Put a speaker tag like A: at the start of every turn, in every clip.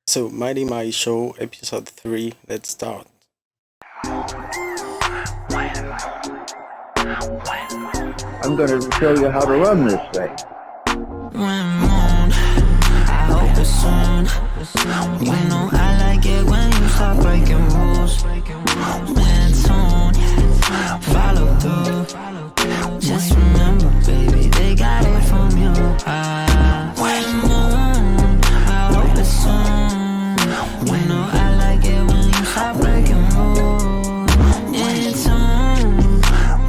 A: So, MightyMai show, episode 3, let's start.
B: I'm going to show you how to run this thing.
C: I hope it's soon. You know I like it when you start breaking rules. When soon, follow through. Just remember, baby, they got it from you. I hope it's soon. You know I like it when you start breaking rules. It's soon,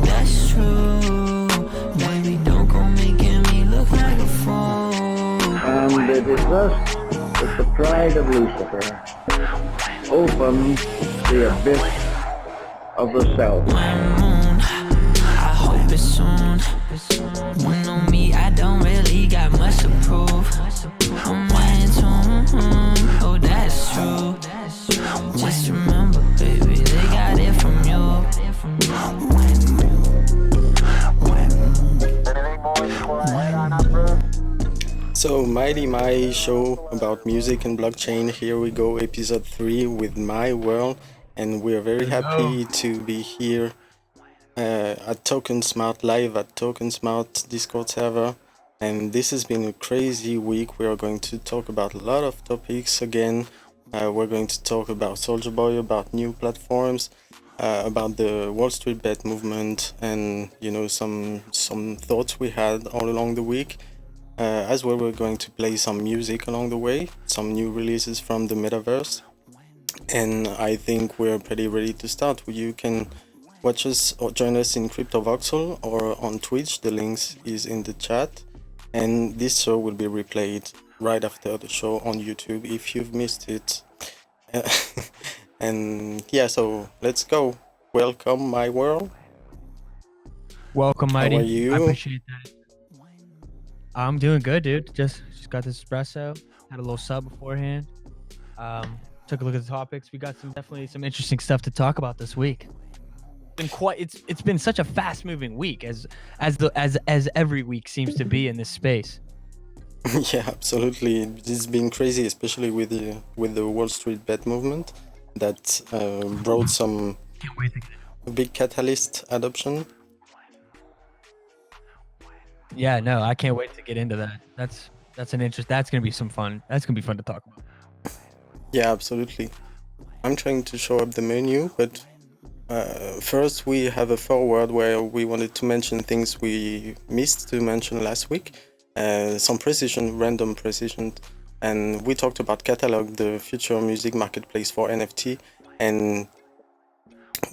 C: that's true. Baby, don't go making me look like a fool.
B: And it is thus that the pride of Lucifer opens the abyss of the self.
C: I hope it's soon. You know me, I don't really got much to prove. I'm in tune, oh that's true. Just remember, baby, they got it from you.
A: So, MightyMai show about music and blockchain. Here we go, episode 3 with my world, and we are very happy to be here at TokenSmart, live at TokenSmart Discord server. And this has been a crazy week. We are going to talk about a lot of topics again. We're going to talk about Soulja Boy, about new platforms, about the Wall Street bet movement, and some thoughts we had all along the week. As well, we're going to play some music along the way, some new releases from the metaverse, and I think we're pretty ready to start. You can watch us or join us in CryptoVoxel or on Twitch. The links is in the chat, and this show will be replayed right after the show on YouTube if you've missed it. And yeah, so let's go. Welcome, my world.
D: Welcome, Mighty.
A: How are you?
D: I appreciate that. I'm doing good, dude. Just got this espresso. Had a little sub beforehand. Took a look at the topics. We got definitely some interesting stuff to talk about this week. It's been such a fast moving week as every week seems to be in this space.
A: Yeah, absolutely. It's been crazy, especially with the Wall Street bet movement that brought some
D: Can't wait to get it.
A: big catalyst adoption.
D: Yeah, no, I can't wait to get into that. That's an interest. That's gonna be some fun. That's gonna be fun to talk about.
A: Yeah, absolutely. I'm trying to show up the menu, but first we have a foreword where we wanted to mention things we missed to mention last week. Some random precision, and we talked about Catalog, the future music marketplace for NFT, and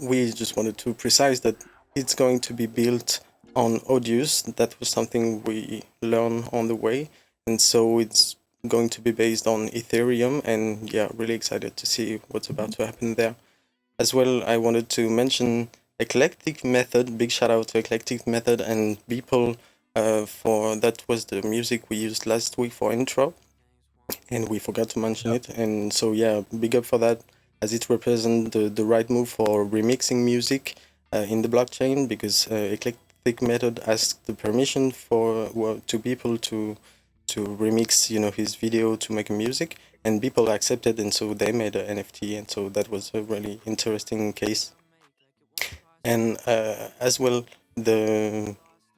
A: we just wanted to precise that it's going to be built on Audius. That was something we learned on the way, and so it's going to be based on Ethereum, and yeah, really excited to see what's about to happen there. As well, I wanted to mention Eclectic Method. Big shout out to Eclectic Method and Beeple for that was the music we used last week for intro, and we forgot to mention it. And so yeah, big up for that, as it represents the right move for remixing music in the blockchain, because Eclectic Method asked the permission to people to remix his video to make music, and people accepted, and so they made an NFT, and so that was a really interesting case. And as well,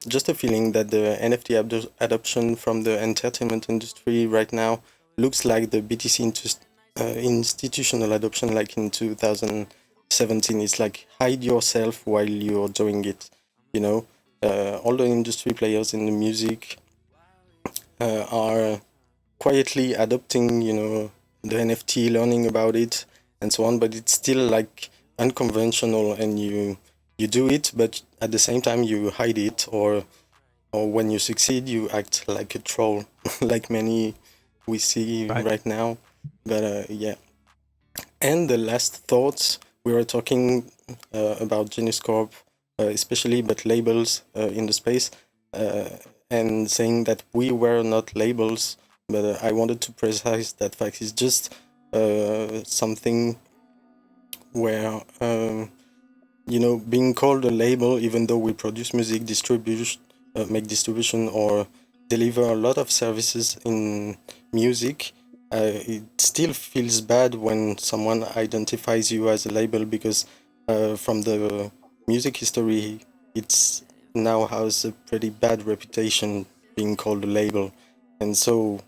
A: just a feeling that the NFT adoption from the entertainment industry right now looks like the BTC institutional adoption, like in 2017. It's like hide yourself while you're doing it. All the industry players in the music are quietly adopting, the NFT, learning about it, and so on. But it's still like unconventional, and you do it, but at the same time you hide it, or when you succeed, you act like a troll, like many we see right now. But yeah. And the last thoughts, we were talking about geniuscorp, especially, but labels in the space, and saying that we were not labels, but I wanted to precise that fact. It's just something where being called a label, even though we produce music, make distribution, or deliver a lot of services in music, it still feels bad when someone identifies you as a label, because from the music history, it's now has a pretty bad reputation being called a label. And so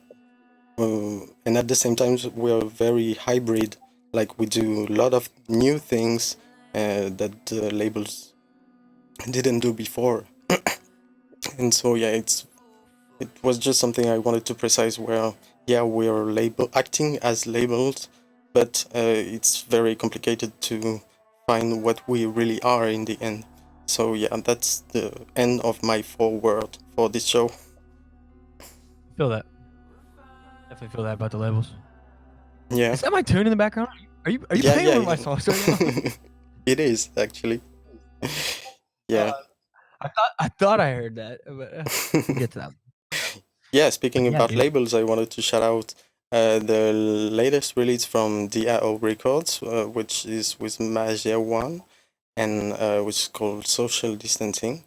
A: and at the same time we're very hybrid, like we do a lot of new things that labels didn't do before. And so yeah, it was just something I wanted to precise, where yeah, we're acting as labels, but it's very complicated to find what we really are in the end. So yeah, that's the end of my foreword for this show.
D: Feel that. Definitely feel that about the labels.
A: Yeah.
D: Is that my tune in the background? Are you
A: Yeah,
D: playing
A: yeah,
D: one of my songs right now?
A: It is actually. Yeah.
D: I thought I heard that, but we'll get to that.
A: Yeah, speaking
D: But yeah,
A: about
D: dude.
A: labels, I wanted to shout out the latest release from DAO Records, which is with Masia 1, and which is called Social Distancing.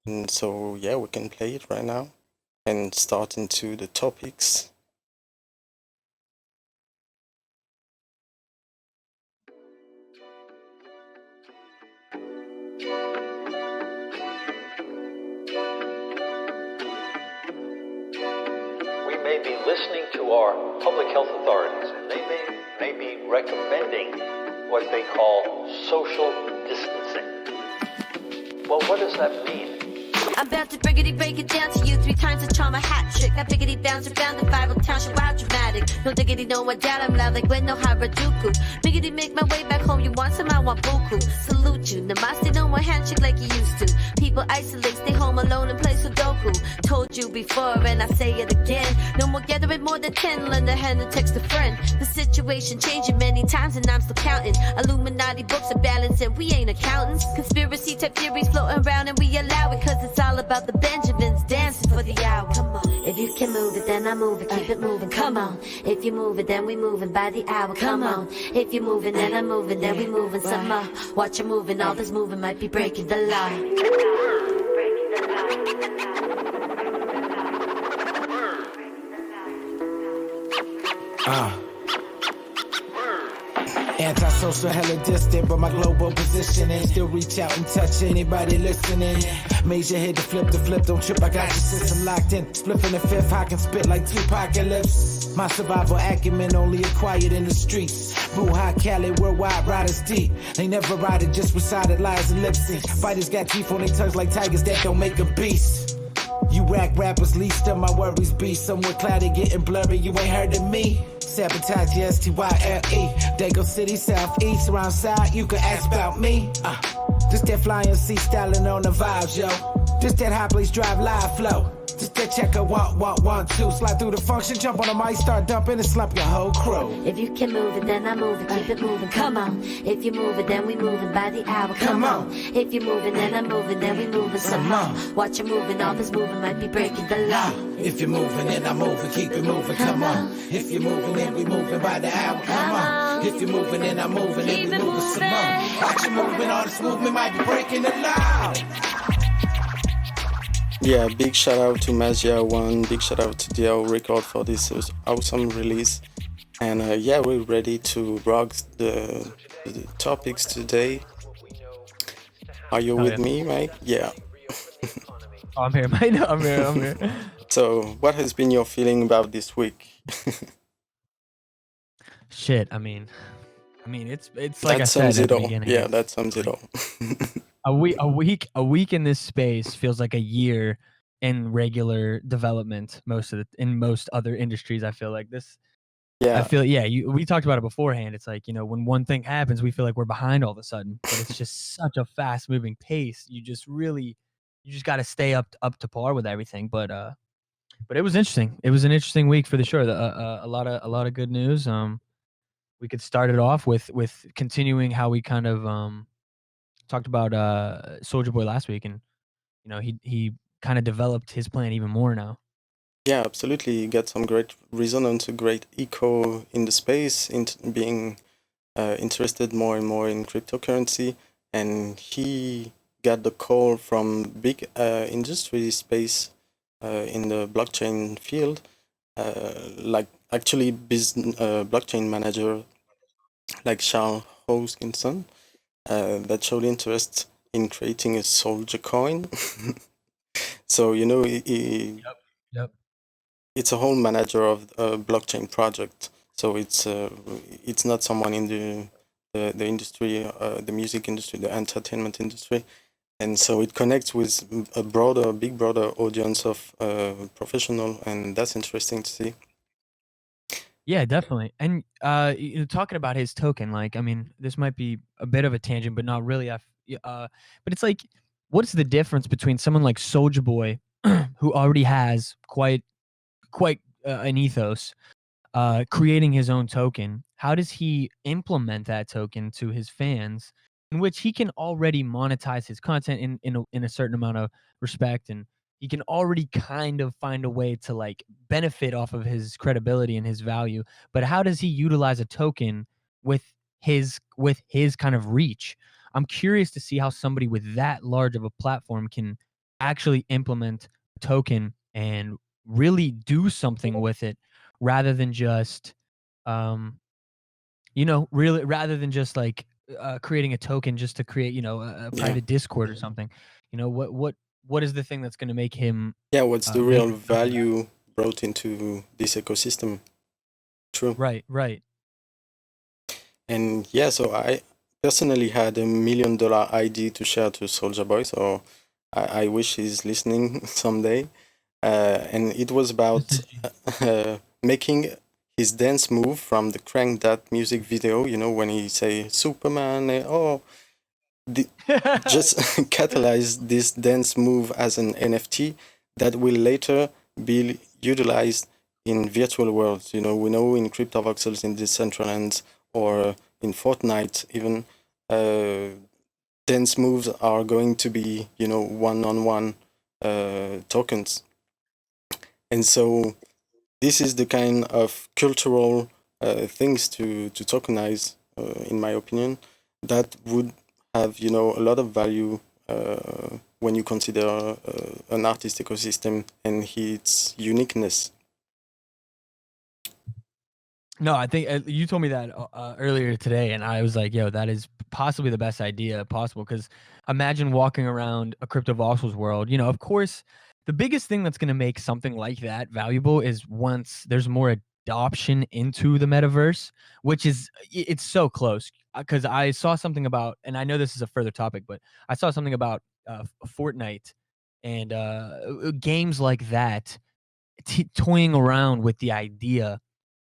A: And so, yeah, we can play it right now and start into the topics.
E: We may be listening to our public health authorities, and they may be recommending what they call social distancing. Well, what does that mean?
F: I'm about to break it down to you 3 times a charm, a hat trick. I biggity bounce around the viral township, wild dramatic. No diggity, no one doubt, I'm loud like when no Harajuku. Biggity make my way back home, you want some, I want buku. Salute you, namaste, no more handshake like you used to. People isolate, stay home alone and play Sudoku. Told you before and I say it again. No more gathering more than 10, lend a hand and text a friend. The situation changing many times and I'm still counting. Illuminati books are balancing, we ain't accountants. Conspiracy type theories floating around and we allow it, cause it's all about the Benjamins dancing for the hour. Come on, if you can move it, then I move it, keep it moving. Come on, if you move it, then we moving by the hour. Come on, if you're moving, then I'm moving, then we moving some more. Watch you moving, all this moving might be breaking the law.
G: Antisocial, hella distant, but my global positioning still reach out and touch anybody listening. Major hit the flip, don't trip, I got your system locked in. Spliff in the fifth, I can spit like Tupacalypse. My survival acumen only acquired in the streets. Blue-high Cali, worldwide riders deep. They never ride it, just recited lies and lip sync. Fighters got teeth on their tongues like tigers, that don't make a beast. You whack rappers, least of my worries be somewhere cloudy, getting blurry, you ain't heard of me. Sabotage, S-T-Y-L-E. Dago City, Southeast, around side, you can ask about me. This that flying C styling on the vibes, yo. This that high place drive live flow. This that checker, 1, 2. Slide through the function, jump on the mic, start dumping and slump your whole crew.
F: If you can move it, then I move it, keep it moving. Come on, if you move it, then we moving by the hour. Come on, if you're moving, then I'm moving, then we moving some more. Watch you moving, all this moving might be breaking the law.
G: If you're moving, then I'm moving, keep it moving. Come on, if you're moving, then we moving by the hour. Come on, if you're moving, then I'm moving, then we moving some more. Watch you moving, all this movement might be breaking the law.
A: Yeah, big shout out to Masia 1, big shout out to DAO Record for this awesome release. And yeah, we're ready to rock the topics today. Are you with me, Mike? Yeah.
D: Oh, I'm here, mate. No, I'm here.
A: So, what has been your feeling about this week?
D: Shit, I mean, it's like
A: that
D: I
A: sums
D: said
A: it
D: at the
A: all.
D: beginning.
A: Yeah, that sums it all.
D: A week in this space feels like a year in regular development. In most other industries, I feel like this.
A: Yeah,
D: I feel we talked about it beforehand. It's like, when one thing happens, we feel like we're behind all of a sudden, but it's just such a fast moving pace. You just got to stay up to par with everything. But it was interesting. It was an interesting week for the sure. A lot of good news. We could start it off with continuing how we kind of talked about Soulja Boy last week, and he kind of developed his plan even more now.
A: Yeah, absolutely. You get some great resonance, a great echo in the space, in being interested more and more in cryptocurrency, and he got the call from big industry space in the blockchain field, like actually blockchain manager like Charles Hoskinson that showed interest in creating a Soulja coin. So
D: Yep.
A: it's a whole manager of a blockchain project. So it's not someone in the industry, the music industry, the entertainment industry, and so it connects with a big broader audience of professional, and that's interesting to see.
D: Yeah, definitely. And talking about his token, like, I mean, this might be a bit of a tangent, but not really. But it's like, what's the difference between someone like Soulja Boy, who already has quite an ethos, creating his own token? How does he implement that token to his fans, in which he can already monetize his content in a certain amount of respect, and he can already kind of find a way to like benefit off of his credibility and his value? But how does he utilize a token with his kind of reach? I'm curious to see how somebody with that large of a platform can actually implement a token and really do something with it, rather than just really, rather than just like creating a token just to create, a
A: Yeah,
D: private Discord or something. What is the thing that's going to make him
A: yeah. What's the
D: make
A: real
D: something?
A: value brought into this ecosystem? True.
D: Right.
A: And yeah, so I personally had $1 million ID to share to Soulja Boy, so I wish he's listening someday. And it was about making his dance move from the Crank That music video, when he say Superman, just catalyze this dance move as an NFT that will later be utilized in virtual worlds. We know in CryptoVoxels, in Decentraland, or in Fortnite, even dance moves are going to be, one-on-one tokens. And so this is the kind of cultural things to tokenize, in my opinion, that would have a lot of value when you consider an artist ecosystem and its uniqueness.
D: No, I think you told me that earlier today, and I was like, "Yo, that is possibly the best idea possible." Because imagine walking around a CryptoVoxels world. Of course, the biggest thing that's going to make something like that valuable is once there's more adoption into the metaverse, which is it's so close. Because I saw something about, and I know this is a further topic, but I saw something about Fortnite and games like that toying around with the idea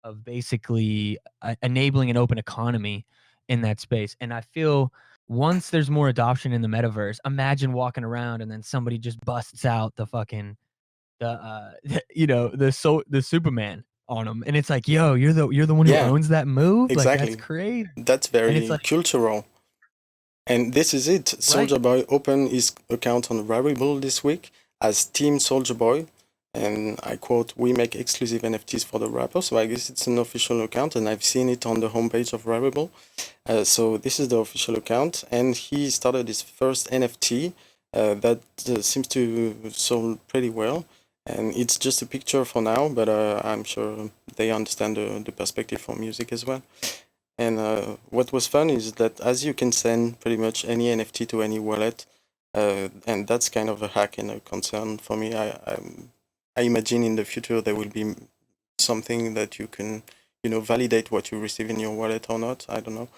D: of basically enabling an open economy in that space. And I feel once there's more adoption in the metaverse, imagine walking around and then somebody just busts out the fucking the Superman on them, and it's like, yo, you're the one who
A: Yeah,
D: owns that move. Like, that's
A: exactly.
D: crazy.
A: That's
D: And it's
A: very
D: like,
A: cultural. And this is it.
D: right.
A: Soulja Boy opened his account on Rarible this week as Team Soulja Boy. And I quote, "We make exclusive NFTs for the rapper." So I guess it's an official account, and I've seen it on the homepage of Rarible. So this is the official account, and he started his first NFT that seems to sold pretty well. And it's just a picture for now, but I'm sure they understand the perspective for music as well. And what was fun is that as you can send pretty much any NFT to any wallet, and that's kind of a hack and a concern for me. I imagine in the future there will be something that you can, validate what you receive in your wallet or not. I don't know,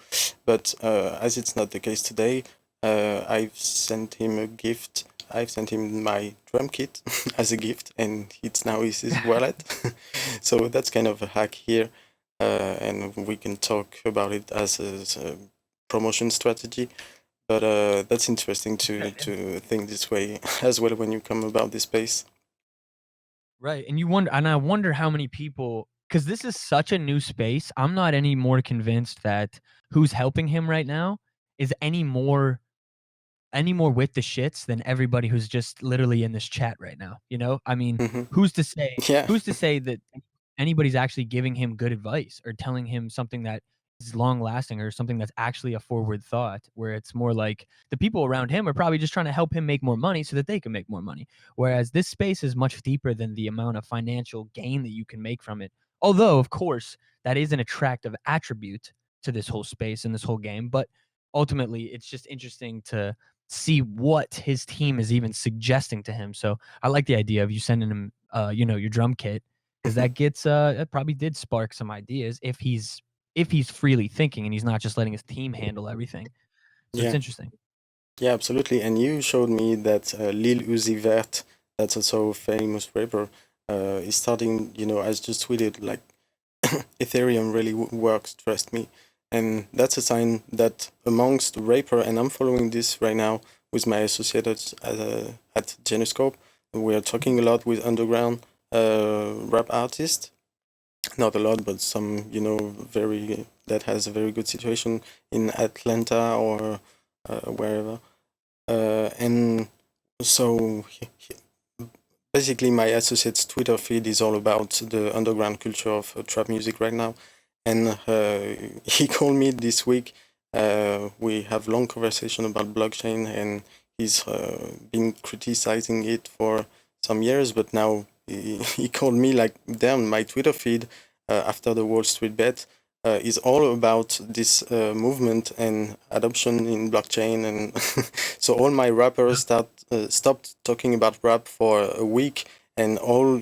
A: but as it's not the case today, I've sent him a gift. I've sent him my drum kit as a gift, and it's now his wallet. So that's kind of a hack here, and we can talk about it as a promotion strategy. But that's interesting to think this way as well when you come about this space.
D: Right. And I wonder how many people, because this is such a new space. I'm not any more convinced that who's helping him right now is any more with the shits than everybody who's just literally in this chat right now. I mean,
A: Hmm.
D: who's to say
A: Yeah.
D: who's to say that anybody's actually giving him good advice or telling him something that is long lasting, or something that's actually a forward thought, where it's more like the people around him are probably just trying to help him make more money so that they can make more money. Whereas this space is much deeper than the amount of financial gain that you can make from it Although, of course, that is an attractive attribute to this whole space and this whole game, but ultimately, it's just interesting to see what his team is even suggesting to him. So I like the idea of you sending him, your drum kit, because that gets that probably did spark some ideas if he's freely thinking and he's not just letting his team handle everything. So it's
A: Yeah.
D: interesting.
A: Yeah, absolutely. And you showed me that Lil Uzi Vert, that's also a famous rapper, is starting, as just tweeted, like, Ethereum really works, trust me. And that's a sign that amongst the rapper, and I'm following this right now with my associates at Geniuscorp, we are talking a lot with underground rap artists. Not a lot, but some, that has a very good situation in Atlanta or wherever. And so basically my associate's Twitter feed is all about the underground culture of trap music right now. And he called me this week. We have long conversation about blockchain, and he's been criticizing it for some years, but now he called me like, damn, my Twitter feed after the Wall Street bet is all about this movement and adoption in blockchain. And so all my rappers stopped talking about rap for a week and all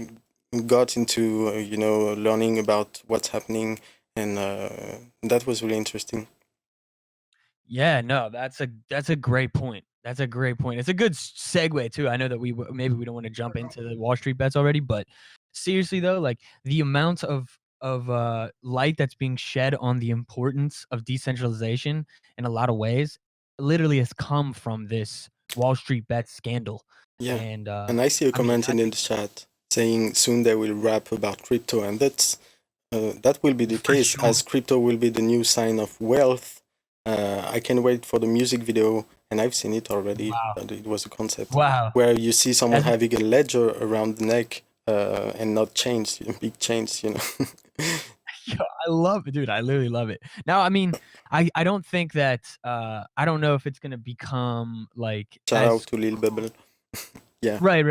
A: got into, learning about what's happening. And that was really interesting.
D: Yeah, no, that's a great point. That's a great point. It's a good segue too. I know that maybe we don't want to jump into the Wall Street bets already, but seriously though, like the amount of light that's being shed on the importance of decentralization in a lot of ways literally has come from this Wall Street bet scandal.
A: Yeah.
D: And
A: I see a comment in the chat saying soon they will rap about crypto, and that will be the case,
D: sure.
A: as crypto will be the new sign of wealth. I can wait for the music video, and I've seen it already.
D: Wow.
A: It was a concept
D: Where
A: you see someone having a ledger around the neck and not chains, big chains,
D: I love it, dude. I literally love it. Now, I mean, I don't think that I don't know if it's gonna become like
A: shout out to Lil Bubble. Yeah.
D: Right.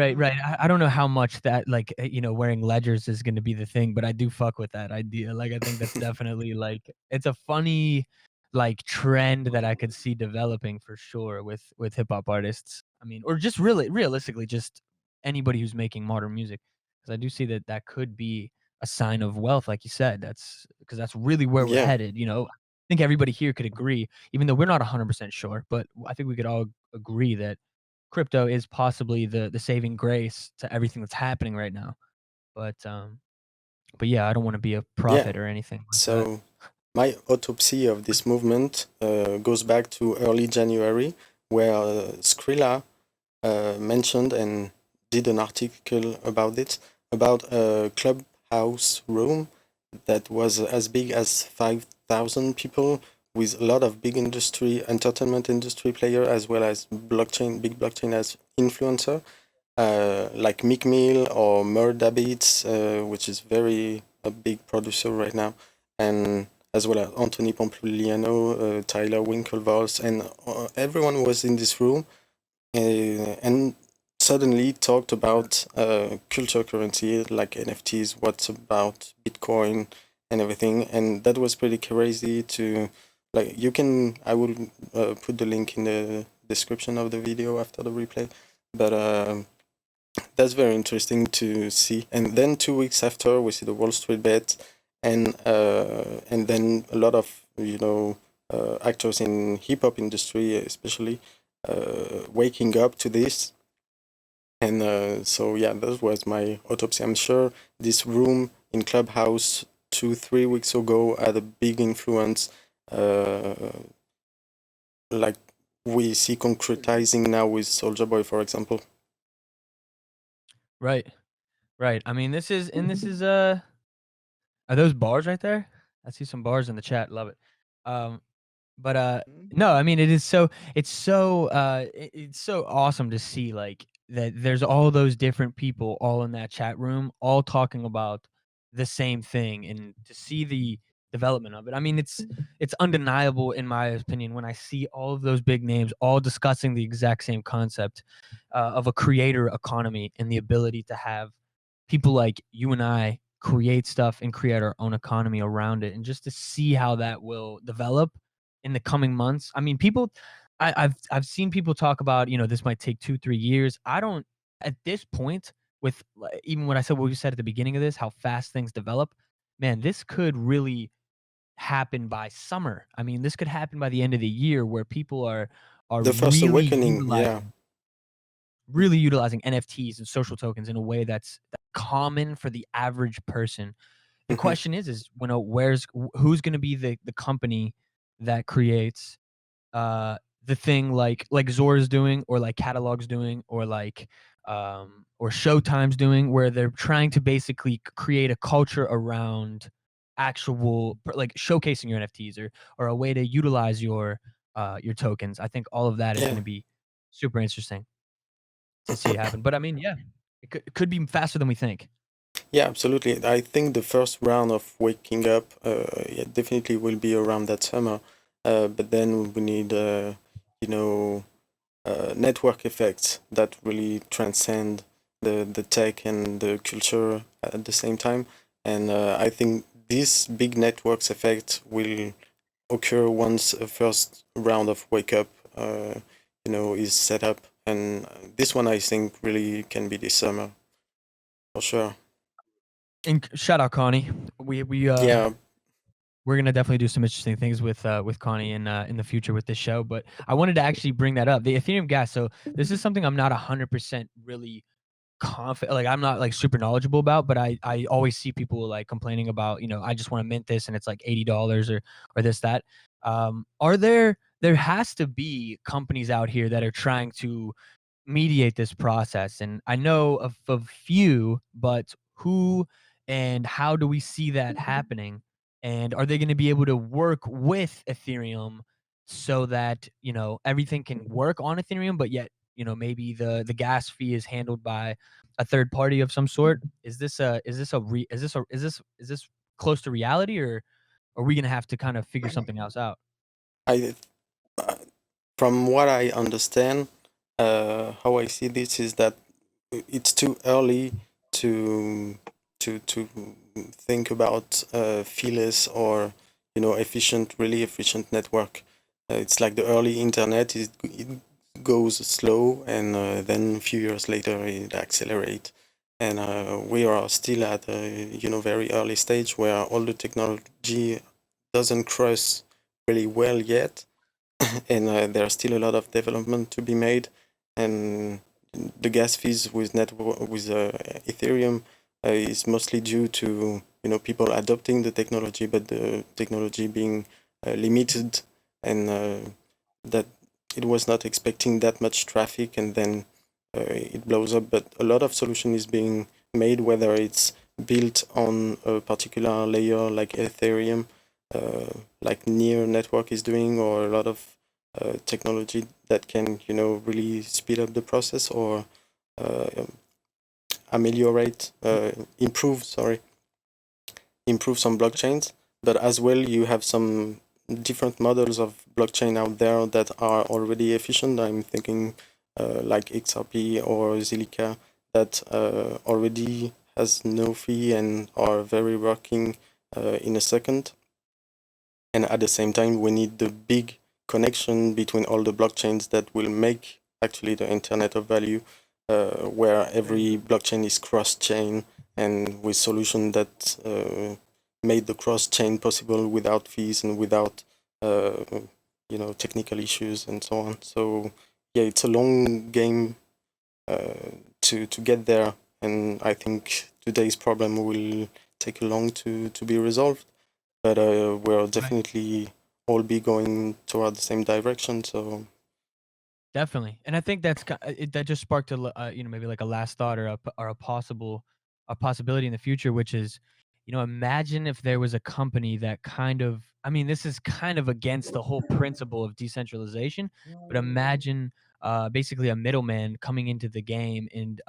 D: I don't know how much that wearing ledgers is gonna be the thing, but I do fuck with that idea. Like I think that's definitely like it's a funny like trend that I could see developing for sure with hip hop artists. I mean, or just really realistically, just anybody who's making modern music. Because I do see that could be a sign of wealth, like you said. That's because that's really where we're headed. I think everybody here could agree, even though we're not 100% sure, but I think we could all agree that crypto is possibly the saving grace to everything that's happening right now. But yeah, I don't want to be a prophet or anything like
A: so my autopsy of this movement goes back to early January, where Skrilla mentioned and did an article about it, about a clubhouse room that was as big as 5,000 people, with a lot of big entertainment industry player, as well as big blockchain as influencer, like Meek Mill or Murda Beats, which is a big producer right now, and as well as Anthony Pompliano, Tyler Winklevoss, and everyone was in this room and suddenly talked about culture currency like NFTs, what's about Bitcoin and everything, and that was pretty crazy to like. I will put the link in the description of the video after the replay, but that's very interesting to see. And then 2 weeks after, we see the Wall Street bet, and then a lot of actors in hip hop industry, especially, waking up to this. And so yeah, that was my autopsy. I'm sure this room in Clubhouse 2-3 weeks ago had a big influence, like we see concretizing now with Soulja Boy, for example.
D: Right. I mean, this is are those bars right there? I see some bars in the chat. Love it. But no, I mean it's so awesome to see like that there's all those different people all in that chat room all talking about the same thing, and to see the development of it. I mean, it's undeniable in my opinion when I see all of those big names all discussing the exact same concept of a creator economy and the ability to have people like you and I create stuff and create our own economy around it, and just to see how that will develop in the coming months. I mean, I've seen people talk about, this might take 2-3 years. I don't at this point with even what I said, what we said at the beginning of this, how fast things develop. Man, this could really happen by summer. I mean, this could happen by the end of the year where people are
A: The first awakening, yeah.
D: really utilizing NFTs and social tokens in a way that's common for the average person. The
A: Mhm.
D: question is who's going to be the company that creates the thing like Zora's doing, or like Catalog's doing, or like or Showtime's doing, where they're trying to basically create a culture around actual like showcasing your NFTs, or a way to utilize your tokens. I think all of that is going
A: Yeah.
D: to be super interesting to see happen. But I mean, yeah, it could be faster than we think.
A: Yeah, absolutely. I think the first round of waking up, yeah, definitely will be around that summer. But then we need, you know, network effects that really transcend the tech and the culture at the same time. And I think this big networks effect will occur once a first round of wake up, is set up. And this one I think really can be this summer for sure.
D: And shout out Connie.
A: Yeah,
D: We're gonna definitely do some interesting things with Connie in the future with this show. But I wanted to actually bring that up, the Ethereum gas. So this is something I'm not 100% really confident, like I'm not like super knowledgeable about, but I always see people like complaining about, I just want to mint this and it's like $80 or this that. There has to be companies out here that are trying to mediate this process, and I know of a few, but who and how do we see that happening? And are they going to be able to work with Ethereum so that, everything can work on Ethereum, but yet, maybe the gas fee is handled by a third party of some sort? Is this close to reality, or are we going to have to kind of figure something else out?
A: I uh, from what I understand, how I see this is that it's too early to to think about feelers or really efficient network. It's like the early internet. It goes slow, and then a few years later it accelerates. And we are still at a very early stage where all the technology doesn't cross really well yet, and there's still a lot of development to be made. And the gas fees with Ethereum is mostly due to people adopting the technology, but the technology being limited, and that it was not expecting that much traffic, and then it blows up. But a lot of solution is being made, whether it's built on a particular layer like Ethereum, like Near Network is doing, or a lot of technology that can really speed up the process, or uh, ameliorate, improve some blockchains. But as well, you have some different models of blockchain out there that are already efficient. I'm thinking like XRP or Zilliqa, that already has no fee and are very working in a second. And at the same time, we need the big connection between all the blockchains that will make actually the Internet of Value, where every blockchain is cross-chain, and with solution that made the cross-chain possible without fees and without technical issues and so on. So yeah, it's a long game to get there, and I think today's problem will take long to be resolved. But we'll definitely all be going toward the same direction. So
D: Definitely, and I think that just sparked maybe like a last thought, or a possibility in the future, which is, imagine if there was a company that kind of, I mean, this is kind of against the whole principle of decentralization, but imagine basically a middleman coming into the game and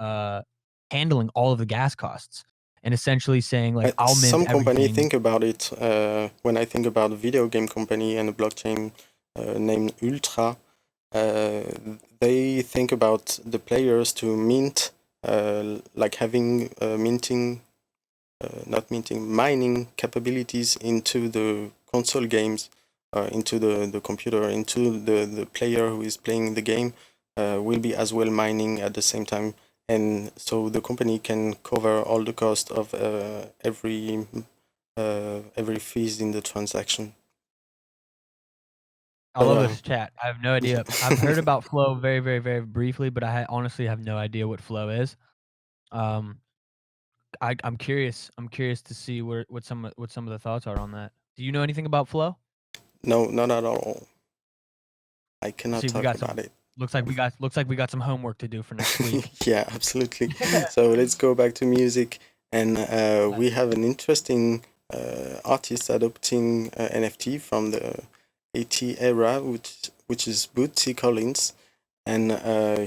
D: handling all of the gas costs, and essentially saying like, I'll mint
A: some company
D: everything.
A: think about it. When I think about a video game company and a blockchain named Ultra, uh, they think about the players to mint, like having minting not minting, mining capabilities into the console games, into the computer, into the player who is playing the game, will be as well mining at the same time. And so the company can cover all the cost of every fees in the transaction.
D: I love this chat. I have no idea. I've heard about Flow very, very, very briefly, but I honestly have no idea what Flow is. I'm curious. I'm curious to see what some of the thoughts are on that. Do you know anything about Flow?
A: No, not at all. I cannot
D: See,
A: talk about it.
D: Looks like we got some homework to do for next week.
A: Yeah, absolutely. So let's go back to music, and we have an interesting artist adopting NFT from the 80 era, which is Bootsy Collins, and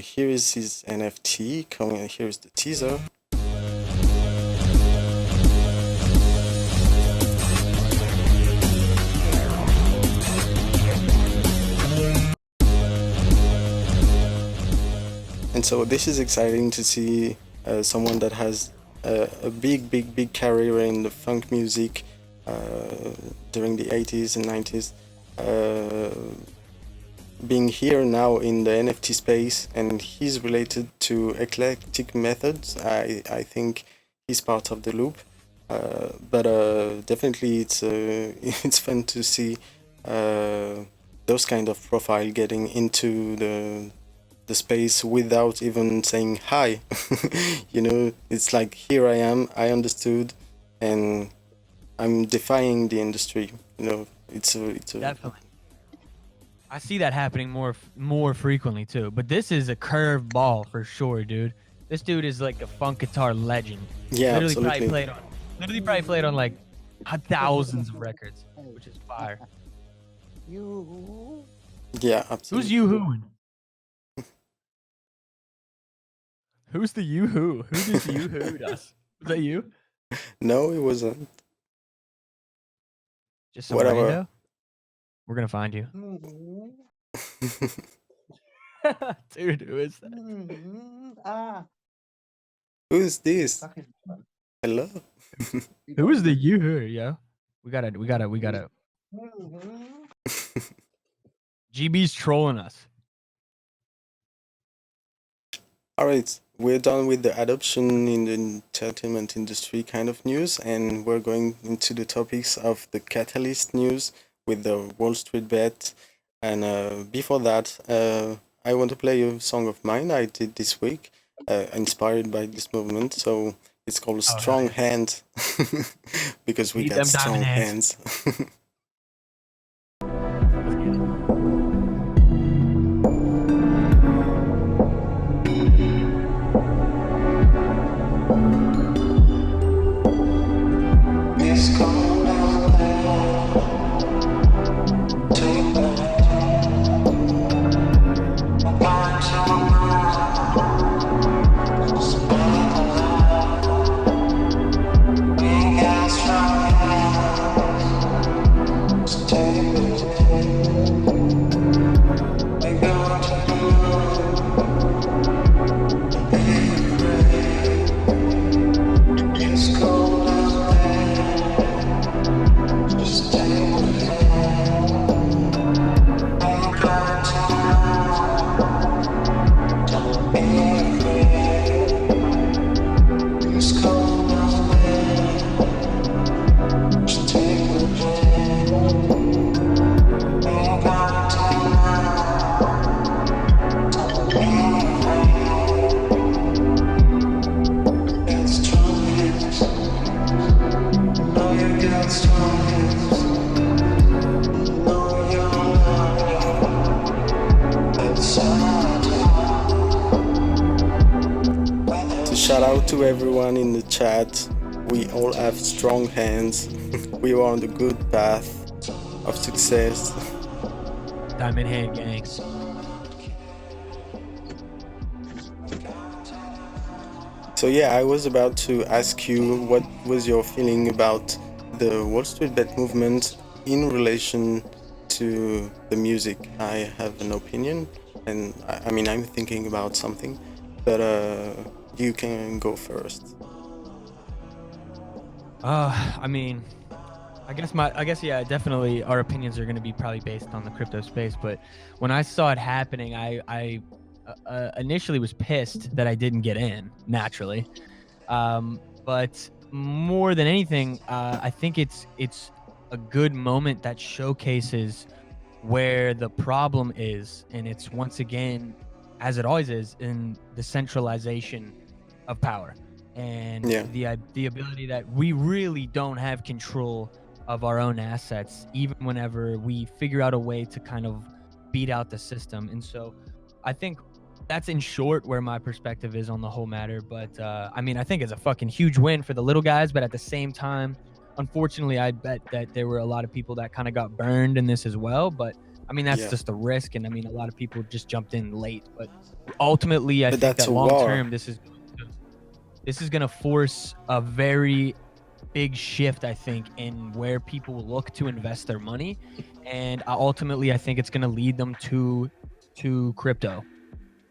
A: here is his NFT. Here is the teaser. And so this is exciting to see someone that has a big career in the funk music during the 80s and 90s, being here now in the NFT space, and he's related to eclectic methods. I think he's part of the loop, but definitely it's fun to see those kind of profile getting into the space without even saying hi. You know, it's like, here I am, I understood, and I'm defying the industry. You know, it's a
D: Definitely. I see that happening more frequently too. But this is a curved ball for sure, dude. This dude is like a funk guitar legend.
A: Yeah,
D: literally
A: absolutely.
D: Probably played on like thousands of records, which is fire.
A: Yeah, absolutely.
D: Who's you-hooing? Who's the you-hoo? Who just you-hooed us? Was that you?
A: No, it wasn't.
D: Just some
A: Whatever.
D: rando? We're gonna find you. Dude, who is that?
A: Who's this? Hello?
D: Who is the you-hoo, yo? We gotta. GB's trolling us.
A: All right, we're done with the adoption in the entertainment industry kind of news, and we're going into the topics of the catalyst news with the Wall Street bet. And before that, I want to play a song of mine I did this week, inspired by this movement. So it's called Strong Hand, because we
D: Need
A: got
D: them
A: strong
D: diamond
A: hands. Shout out to everyone in the chat. We all have strong hands. We are on the good path of success.
D: Diamond hand gangs.
A: So yeah, I was about to ask you what was your feeling about the Wall Street bet movement in relation to the music. I have an opinion, and I mean, I'm thinking about something, but you can go first.
D: I mean, I guess yeah, definitely our opinions are going to be probably based on the crypto space. But when I saw it happening, I initially was pissed that I didn't get in naturally. But more than anything, I think it's a good moment that showcases where the problem is, and it's once again, as it always is, in the centralization of power and
A: Yeah,
D: the ability that we really don't have control of our own assets, even whenever we figure out a way to kind of beat out the system. And so, I think that's in short where my perspective is on the whole matter. But I mean, I think it's a fucking huge win for the little guys, but at the same time, unfortunately, I bet that there were a lot of people that kind of got burned in this as well. But I mean, that's
A: yeah.
D: just a risk, and I mean, a lot of people just jumped in late. But ultimately, I
A: But
D: think
A: that's
D: that
A: a
D: long
A: war.
D: term, this is going to force a very big shift, I think, in where people look to invest their money, and ultimately, I think it's going to lead them to crypto.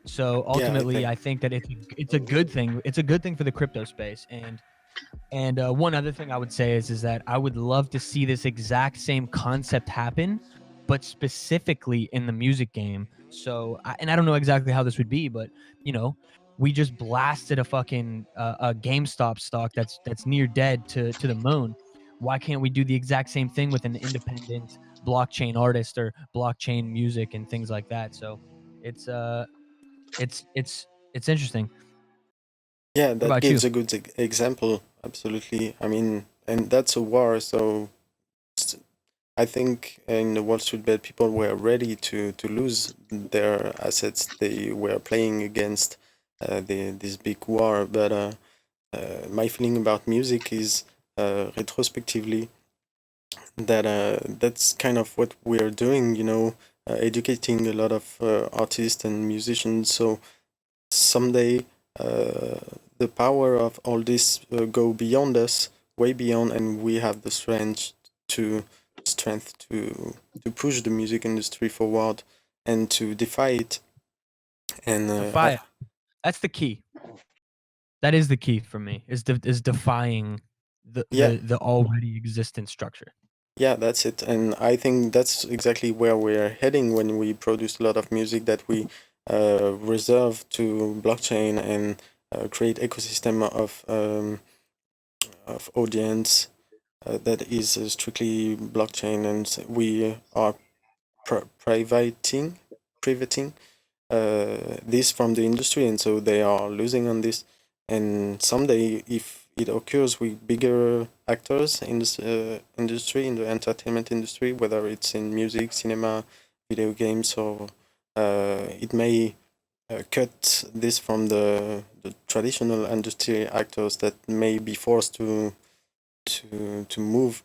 D: So
A: Yeah, I
D: ultimately,
A: think.
D: I think that it's a good thing. It's a good thing for the crypto space. And one other thing I would say is that I would love to see this exact same concept happen, but specifically in the music game. So, and I don't know exactly how this would be, but you know, we just blasted a fucking a GameStop stock that's near dead to the moon. Why can't we do the exact same thing with an independent blockchain artist or blockchain music and things like that? So, it's uh, it's interesting.
A: Yeah,
D: What
A: that
D: about you?
A: gives a good example. Absolutely. I mean, and that's a war. So I think in the Wall Street bet, people were ready to lose their assets. They were playing against this big war. But my feeling about music is retrospectively that that's kind of what we're doing. Educating a lot of artists and musicians. So someday the power of all this go beyond us, way beyond, and we have the strength to push the music industry forward and to defy it. And
D: Defy it. That's the key. That is the key for me. Is defying
A: yeah,
D: the already existent structure.
A: yeah, that's it. And I think that's exactly where we're heading when we produce a lot of music that we reserve to blockchain and create ecosystem of audience that is strictly blockchain, and we are privating this from the industry, and so they are losing on this. And someday, if it occurs with bigger actors in this industry, in the entertainment industry, whether it's in music, cinema, video games, or it may cut this from the traditional industry actors that may be forced to move.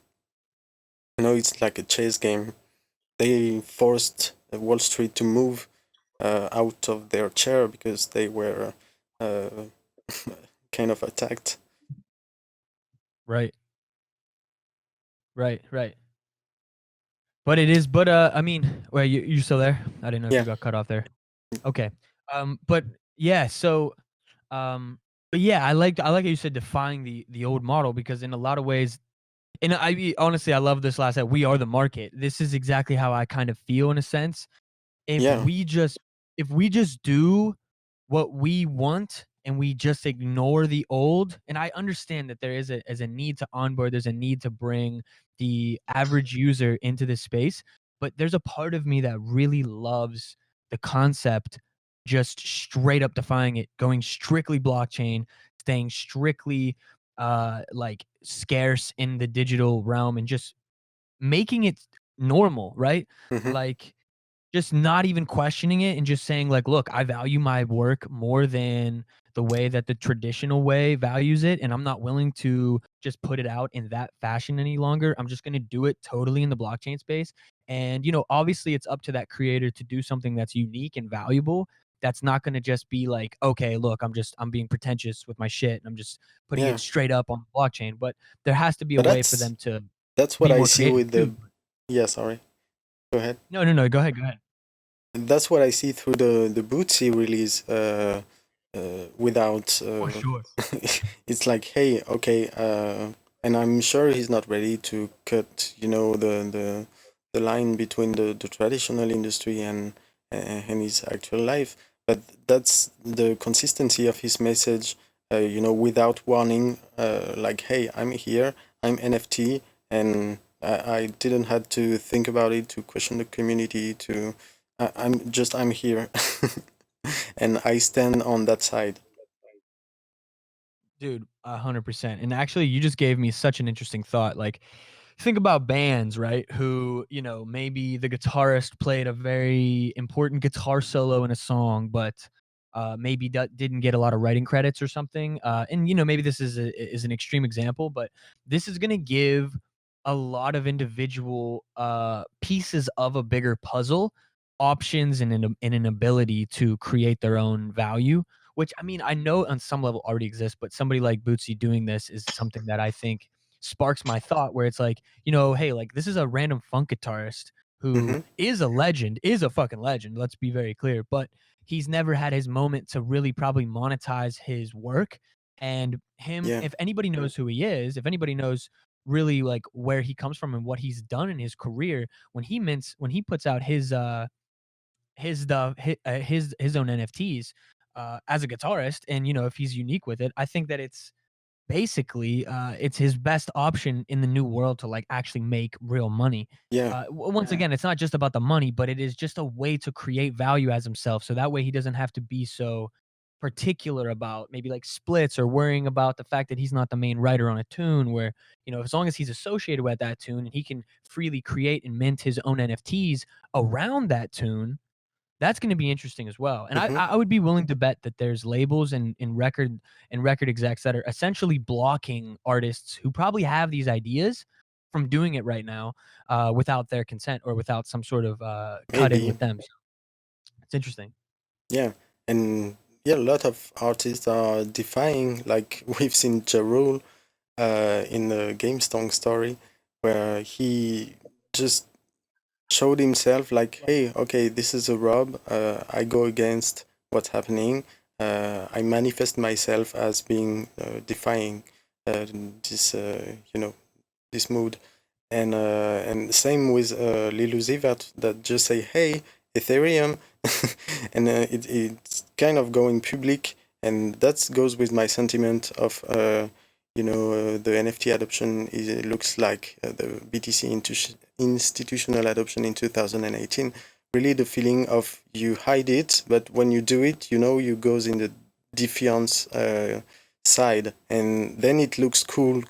A: It's like a chess game. They forced Wall Street to move out of their chair because they were uh, kind of attacked.
D: Right. Right. But it is. But I mean, wait, you still there? I didn't know if you
A: Yeah,
D: got cut off there. Okay. But yeah. So but yeah, I like how you said defying the old model, because in a lot of ways, and honestly, I love this last set. We are the market. This is exactly how I kind of feel in a sense. if
A: yeah,
D: we just if we just do what we want and we just ignore the old, and I understand that there is a need to onboard, there's a need to bring the average user into this space, but there's a part of me that really loves the concept, just straight up defying it, going strictly blockchain, staying strictly like scarce in the digital realm, and just making it normal, right?
A: hmm,
D: Like, just not even questioning it and just saying like, "Look, I value my work more than the way that the traditional way values it, and I'm not willing to just put it out in that fashion any longer. I'm just gonna do it totally in the blockchain space." And, obviously it's up to that creator to do something that's unique and valuable. That's not gonna just be like, "Okay, look, I'm being pretentious with my shit, and I'm just putting it
A: yeah.
D: straight up on the blockchain." But there has to be a
A: But
D: way for them to
A: that's what
D: be
A: I
D: more
A: see
D: creative
A: with
D: too.
A: the. Yeah, sorry. Go ahead.
D: No. Go ahead, go ahead.
A: That's what I see through the Bootsy release. Without
D: For sure.
A: it's like, hey, okay, and I'm sure he's not ready to cut, the line between the traditional industry and his actual life. But that's the consistency of his message, without warning, like, hey, I'm here, I'm NFT, and I didn't have to think about it, to question the community, I'm here, and I stand on that side.
D: Dude, 100%. And actually, you just gave me such an interesting thought. Like, think about bands, right? Who, maybe the guitarist played a very important guitar solo in a song, but maybe didn't get a lot of writing credits or something. And maybe this is an extreme example, but this is gonna give a lot of individual pieces of a bigger puzzle options and an ability to create their own value, which, I mean, I know on some level already exists, but somebody like Bootsy doing this is something that I think sparks my thought, where it's like, hey, like, this is a random funk guitarist who
A: Hmm.
D: is a legend, is a fucking legend, let's be very clear, but he's never had his moment to really probably monetize his work. And him,
A: Yeah.
D: if anybody knows who he is, if anybody knows really like where he comes from and what he's done in his career, when he puts out his own NFTs as a guitarist, and if he's unique with it, I think that it's his best option in the new world to like actually make real money.
A: Yeah.
D: Once again, it's not just about the money, but it is just a way to create value as himself. So that way he doesn't have to be so particular about maybe like splits or worrying about the fact that he's not the main writer on a tune, where, as long as he's associated with that tune and he can freely create and mint his own NFTs around that tune, that's gonna be interesting as well. And I
A: Hmm.
D: I would be willing to bet that there's labels and record execs that are essentially blocking artists who probably have these ideas from doing it right now, without their consent or without some sort of, cut in
A: Maybe.
D: with them. So it's interesting.
A: Yeah. And yeah, a lot of artists are defying, like we've seen Ja Rule in the GameStone story, where he just showed himself like, hey, okay, this is a Rob. I go against what's happening. I manifest myself as being defying this, this mood. And same with Lil Uzi that just say, hey, Ethereum, and it's kind of going public, and that goes with my sentiment of the NFT adoption it looks like the BTC institutional adoption in 2018. Really, the feeling of you hide it, but when you do it, you goes in the defiance side, and then it looks cool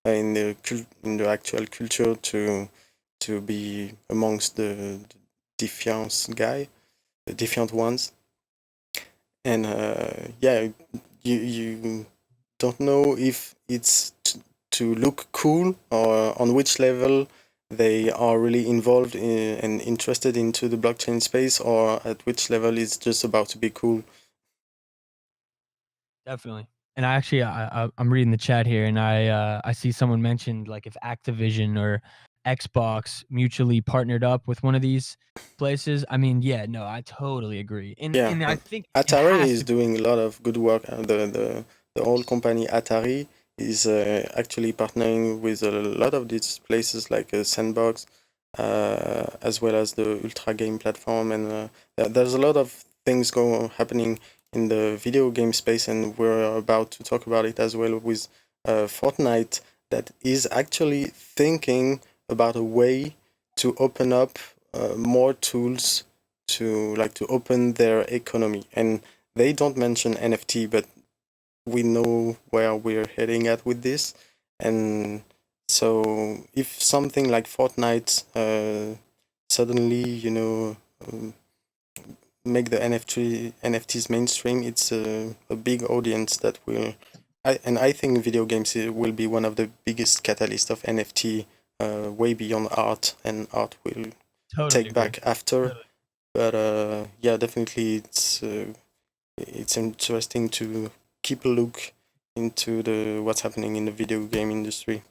A: in the actual culture to be amongst the defiance guy, the defiant ones, and yeah, you don't know if it's to look cool or on which level they are really involved in and interested into the blockchain space, or at which level it's just about to be cool.
D: Definitely. And I'm reading the chat here, and I see someone mentioned, like, if Activision or Xbox mutually partnered up with one of these places. I mean, yeah, no, I totally agree. And
A: Yeah,
D: and I
A: and
D: think it
A: Atari
D: has
A: is
D: to be.
A: doing a lot of good work. The old company Atari is actually partnering with a lot of these places like Sandbox, as well as the Ultra Game platform, and there's a lot of things happening in the video game space, and we're about to talk about it as well with Fortnite, that is actually thinking about a way to open up more tools to open their economy. And they don't mention NFT, but we know where we're heading at with this. And so if something like Fortnite suddenly, um, make the NFTs mainstream, it's a big audience that will. I think video games will be one of the biggest catalysts of NFT, way beyond art, and art will
D: Totally
A: take
D: agree.
A: back after. But yeah, definitely it's interesting to keep a look into the what's happening in the video game industry.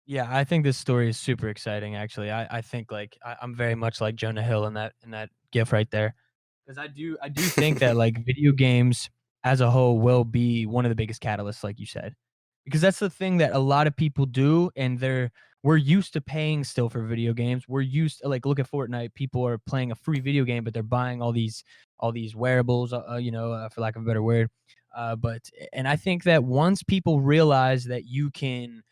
D: Yeah, I think this story is super exciting, actually. I think, like, I'm very much like Jonah Hill in that gif right there, because I do think that, like, video games as a whole will be one of the biggest catalysts, like you said. because that's the thing that a lot of people do, and we're used to paying still for video games. We're used to, like, look at Fortnite. People are playing a free video game, but they're buying all these wearables, for lack of a better word. And I think that once people realize that you can,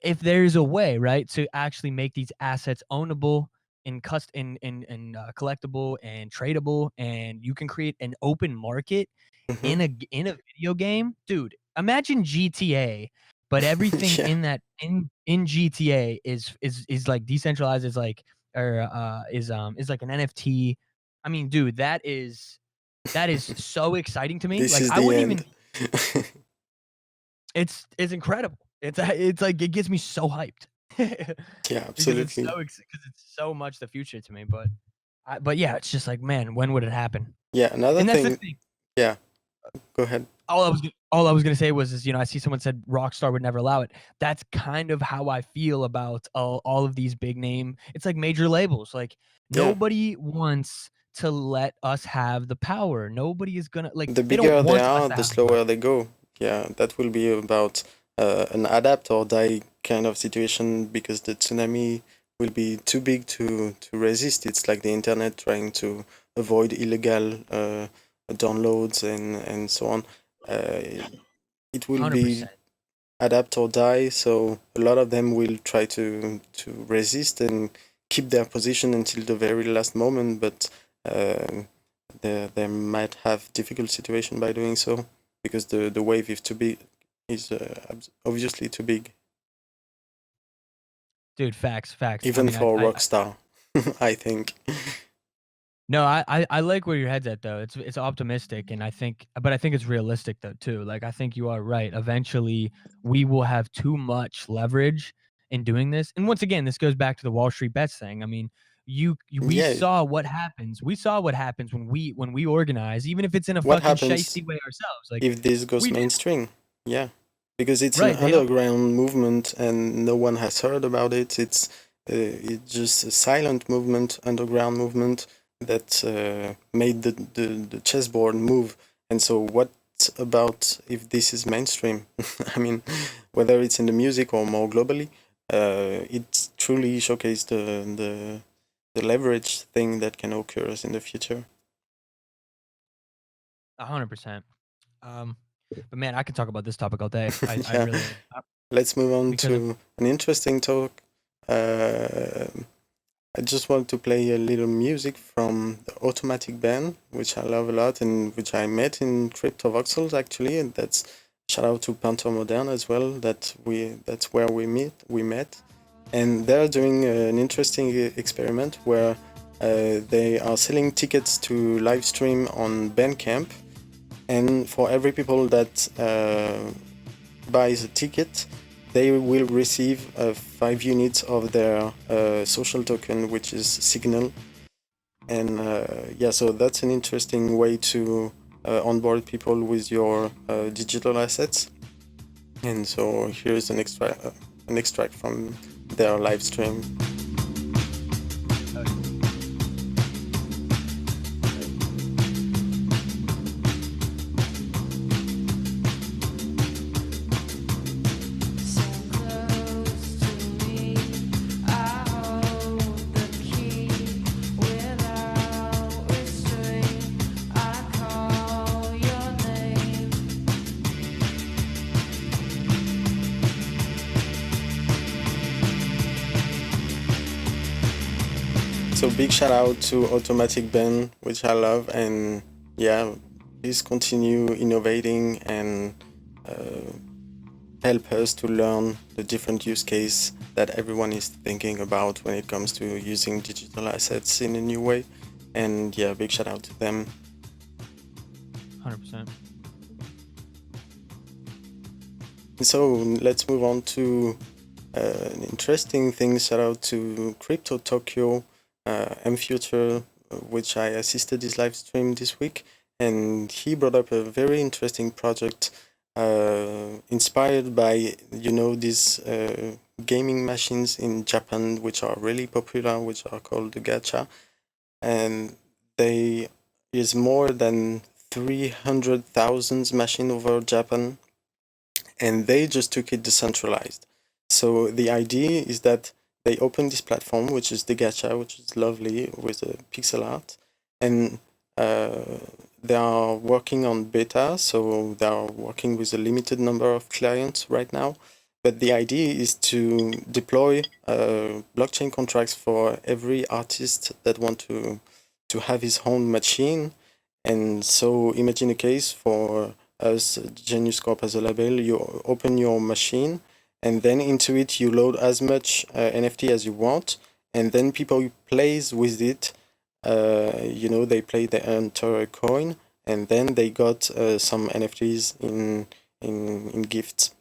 D: if there's a way, right, to actually make these assets ownable and collectible and tradable, and you can create an open market
A: Hmm.
D: in a video game, dude. Imagine GTA, but everything
A: Yeah,
D: in that in GTA is like decentralized, is like, or is like an NFT. I mean, dude, that is so exciting to me.
A: this
D: Like,
A: is
D: I
A: the
D: wouldn't
A: end.
D: even. It's incredible. It's like, it gets me so hyped.
A: Yeah,
D: Because it's
A: absolutely.
D: so much the future to me. But yeah, it's just like, man, when would it happen?
A: Yeah, another
D: And that's the
A: thing.
D: thing.
A: Yeah, go ahead.
D: All I was gonna say was, I see someone said Rockstar would never allow it. That's kind of how I feel about all of these big name. It's like major labels. Like,
A: Yeah,
D: nobody wants to let us have the power. Nobody is gonna, like,
A: the
D: they don't
A: bigger they
D: want us
A: are,
D: to
A: the
D: have the power.
A: slower they go. Yeah, that will be about an adapt or die kind of situation because the tsunami will be too big to resist. It's like the internet trying to avoid illegal downloads and so on. It will be
D: 100%.
A: adapt or die. So a lot of them will try to resist and keep their position until the very last moment, but they might have difficult situation by doing so because the wave is too big, is obviously too big,
D: Dude, facts. I
A: even
D: mean,
A: for Rockstar, I think.
D: no, I like where your head's at, though. It's optimistic, and I think it's realistic, though, too. Like, I think you are right. Eventually, we will have too much leverage in doing this. And once again, this goes back to the Wall Street bets thing. I mean, we
A: Yeah,
D: saw what happens. We saw what happens when we organize, even if it's in a
A: what
D: fucking
A: happens
D: shiesty way ourselves. Like,
A: if this goes
D: we did,
A: mainstream? Yeah, because it's an
D: right? They don't.
A: underground movement and no one has heard about it. It's just a silent movement, underground movement that made the chessboard move. And so, what about if this is mainstream? I mean, whether it's in the music or more globally, it truly showcased the leverage thing that can occur in the future.
D: 100%. But man, I could talk about this topic all day. I
A: Yeah,
D: really,
A: let's move on
D: because of,
A: to an interesting talk. Uh, I just want to play a little music from the Automatic band, which I love a lot and which I met in Crypto Voxels actually, and that's shout out to Panther Modern as well. That's where we met, and they're doing an interesting experiment where they are selling tickets to live stream on Bandcamp, and for every people that buys a ticket, they will receive 5 units of their social token, which is Signal. And yeah, so that's an interesting way to onboard people with your digital assets. And so here's an extract from their live stream. So big shout out to Automatic Ben, which I love, and yeah, please continue innovating and help us to learn the different use case that everyone is thinking about when it comes to using digital assets in a new way. And yeah, big shout out to them.
D: 100%.
A: So let's move on to an interesting thing. Shout out to Crypto Tokyo, MFuture, which I assisted his live stream this week, and he brought up a very interesting project inspired by these gaming machines in Japan, which are really popular, which are called the DeGacha, and they is more than 300,000 machine over Japan. and they just took it decentralized. So the idea is that they open this platform, which is DeGacha, which is lovely with a pixel art, and they are working on beta, so they are working with a limited number of clients right now. But the idea is to deploy blockchain contracts for every artist that want to have his own machine. And so imagine a case for us, geniuscorp as a label. You open your machine, and then into it you load as much NFT as you want, and then people plays with it. They play, they enter a coin, and then they got some NFTs in gifts.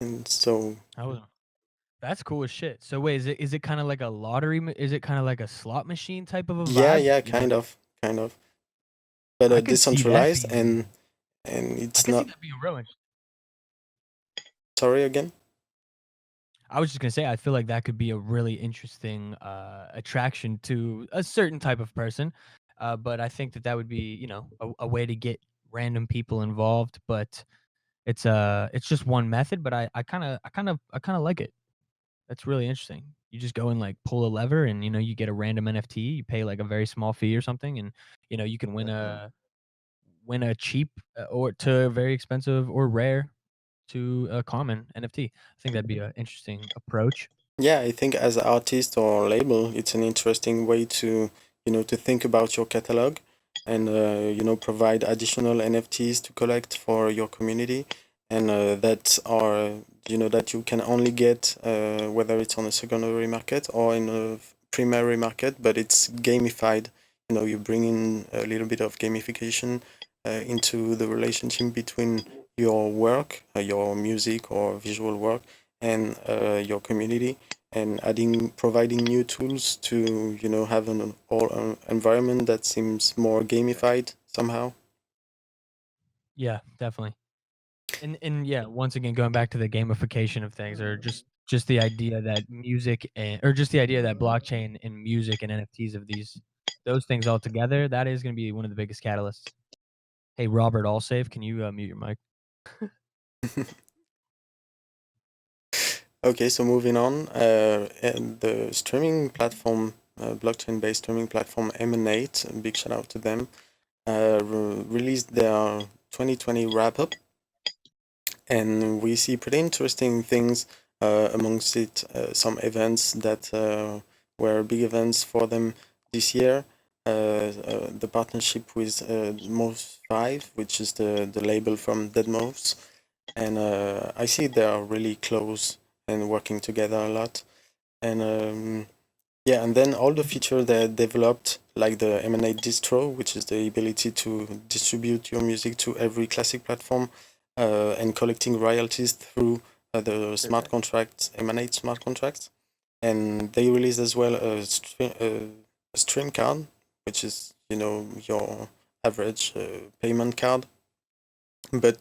A: And so
D: That's cool as shit. So wait, is it kind of like a lottery? Is it kind of like a slot machine type of a vibe?
A: yeah, kind of, but
D: I could see that
A: decentralized,
D: being.
A: and
D: I
A: it's
D: could see
A: not.
D: that being real interesting.
A: Sorry again.
D: I was just gonna say, I feel like that could be a really interesting attraction to a certain type of person, but I think that would be, a way to get random people involved. But it's just one method. But I kind of like it. That's really interesting. You just go and like pull a lever, and you get a random NFT. You pay like a very small fee or something, and you can win a cheap or to a very expensive or rare to a common NFT. I think that'd be an interesting approach.
A: Yeah, I think as an artist or label, it's an interesting way to, to think about your catalog and, provide additional NFTs to collect for your community. And that are, that you can only get, whether it's on a secondary market or in a primary market, but it's gamified. You bring in a little bit of gamification into the relationship between your work, your music or visual work, and your community, and providing new tools to have an all environment that seems more gamified somehow.
D: Yeah, definitely. And yeah, once again, going back to the gamification of things, or just the idea that or just the idea that blockchain and music and NFTs of those things all together, that is going to be one of the biggest catalysts. Hey, Robert Allsafe, can you mute your mic?
A: Okay, so moving on, and the streaming platform, blockchain-based streaming platform Emanate, a big shout out to them, released their 2020 wrap-up, and we see pretty interesting things amongst it. Some events that were big events for them this year. The partnership with Moves 5, which is the label from Deadmau5, and I see they are really close and working together a lot. And yeah, and then all the features they developed, like the Emanate distro, which is the ability to distribute your music to every classic platform, and collecting royalties through the smart contracts, Emanate smart contracts. And they released as well a stream card, which is your average payment card, but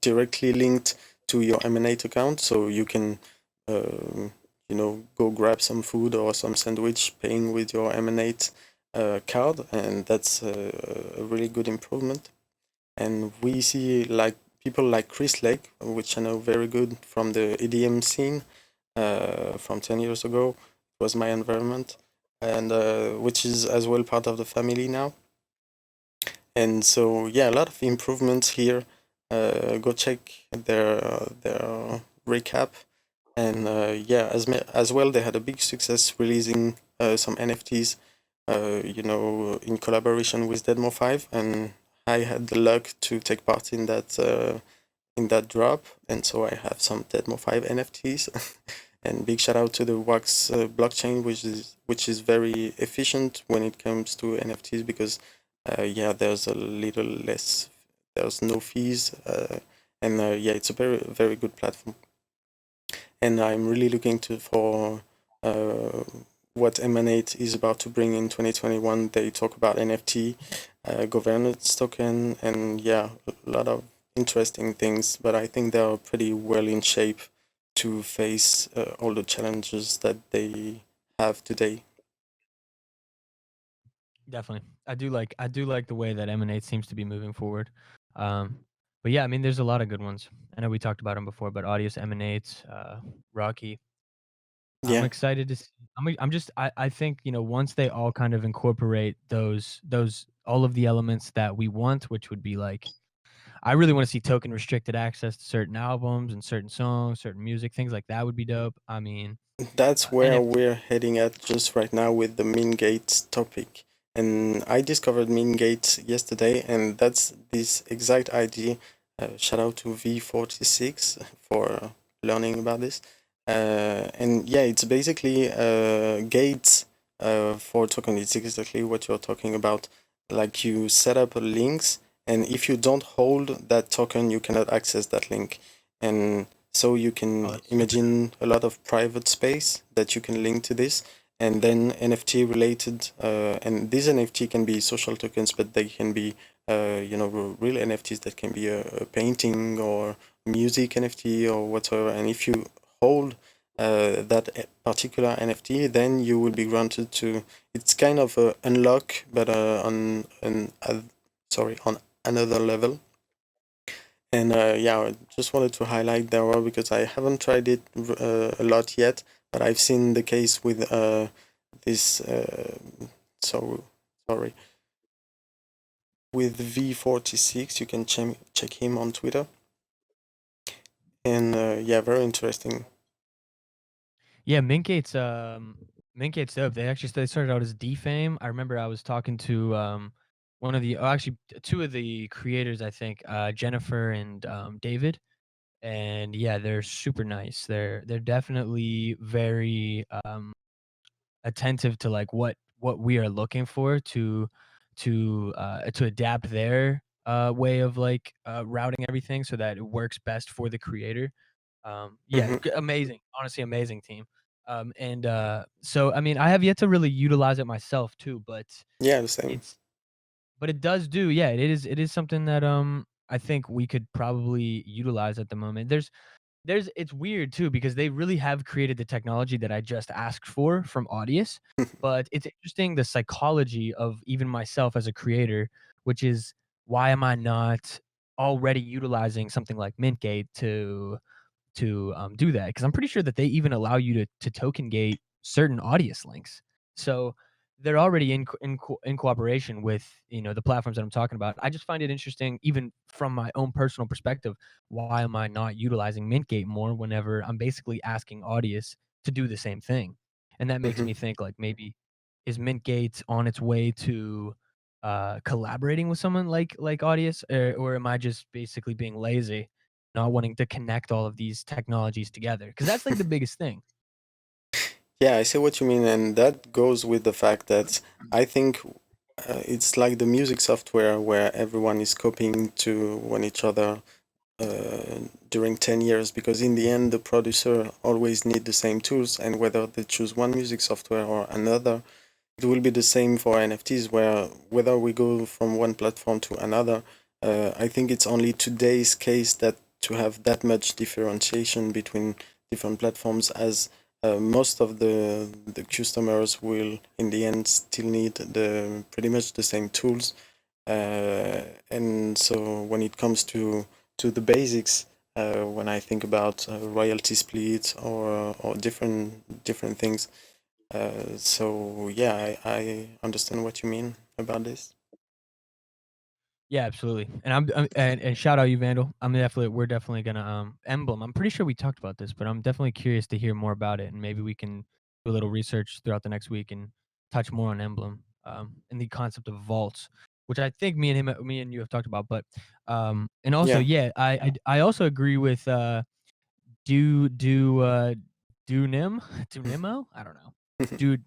A: directly linked to your Emanate account, so you can go grab some food or some sandwich paying with your Emanate card, and that's a really good improvement. And we see like people like Chris Lake, which I know very good from the EDM scene from 10 years ago. It was my environment, and which is as well part of the family now. And so yeah, a lot of improvements here. Go check their recap. And yeah, as well, they had a big success releasing some NFTs, in collaboration with Deadmo5, and I had the luck to take part in that drop, and so I have some Deadmo5 NFTs. And big shout out to the Wax blockchain, which is very efficient when it comes to NFTs, because yeah, there's a little less, there's no fees, and yeah, it's a very very good platform. And I'm really looking for what Emanate is about to bring in 2021. They talk about NFT, governance token, and yeah, a lot of interesting things. But I think they are pretty well in shape to face all the challenges that they have today.
D: Definitely. I do like the way that Emanate seems to be moving forward. Um, But yeah, I mean, there's a lot of good ones. I know we talked about them before, but Audius, Emanate, Rocky. I'm
A: Yeah,
D: excited to see. I'm just I think, once they all kind of incorporate those all of the elements that we want, which would be like I really want to see token restricted access to certain albums and certain songs, certain music, things like that would be dope. I mean,
A: that's where
D: NFT.
A: we're heading at just right now with the MintGate topic. And I discovered MintGate yesterday, and that's this exact idea. Shout out to V46 for learning about this. And yeah, it's basically gates for token. It's exactly what you're talking about. Like you set up links, and if you don't hold that token, you cannot access that link. And so you
D: Oh,
A: can
D: that's super dope.
A: imagine a lot of private space that you can link to this, and then NFT related. And these NFT can be social tokens, but they can be, real NFTs that can be a painting or music NFT or whatever. And if you hold that particular NFT, then you will be granted to. It's kind of a unlock, but on another level. And yeah, I just wanted to highlight that one because I haven't tried it a lot yet, but I've seen the case with this. So sorry, with V46. You can check him on Twitter, and yeah, very interesting.
D: Yeah, MintGate's dope. They started out as DFame. I remember I was talking to one of the actually two of the creators, I think, Jennifer and David. And yeah, they're super nice. They're definitely very attentive to like what we are looking for to adapt their way of like routing everything so that it works best for the creator. Yeah,
A: Hmm.
D: amazing. Honestly, amazing team. And so I mean, I have yet to really utilize it myself too, but
A: Yeah, the same.
D: it's it does do, yeah, it is something that I think we could probably utilize at the moment. It's weird too because they really have created the technology that I just asked for from Audius, but it's interesting the psychology of even myself as a creator, which is why am I not already utilizing something like MintGate to do that? Because I'm pretty sure that they even allow you to token gate certain Audius links. So they're already in cooperation with the platforms that I'm talking about. I just find it interesting, even from my own personal perspective. Why am I not utilizing MintGate more whenever I'm basically asking Audius to do the same thing? And that makes
A: Hmm.
D: me think like maybe is MintGate on its way to collaborating with someone like Audius, or am I just basically being lazy, not wanting to connect all of these technologies together? Because that's like the biggest thing.
A: Yeah, I see what you mean, and that goes with the fact that I think it's like the music software where everyone is copying to one each other during 10 years, because in the end the producer always need the same tools, and whether they choose one music software or another, it will be the same for NFTs, where whether we go from one platform to another, I think it's only today's case that to have that much differentiation between different platforms, as most of the customers will in the end still need the pretty much the same tools. And so when it comes to the basics, when I think about royalty split or different things, so yeah, I understand what you mean about this.
D: Yeah, absolutely. And shout out you, Vandal. We're definitely gonna Emblem. I'm pretty sure we talked about this, but I'm definitely curious to hear more about it, and maybe we can do a little research throughout the next week and touch more on Emblem, and the concept of vaults, which I think me and you have talked about. But and also,
A: Yeah.
D: yeah, I also agree with do do do nim do nimo. I don't know. Do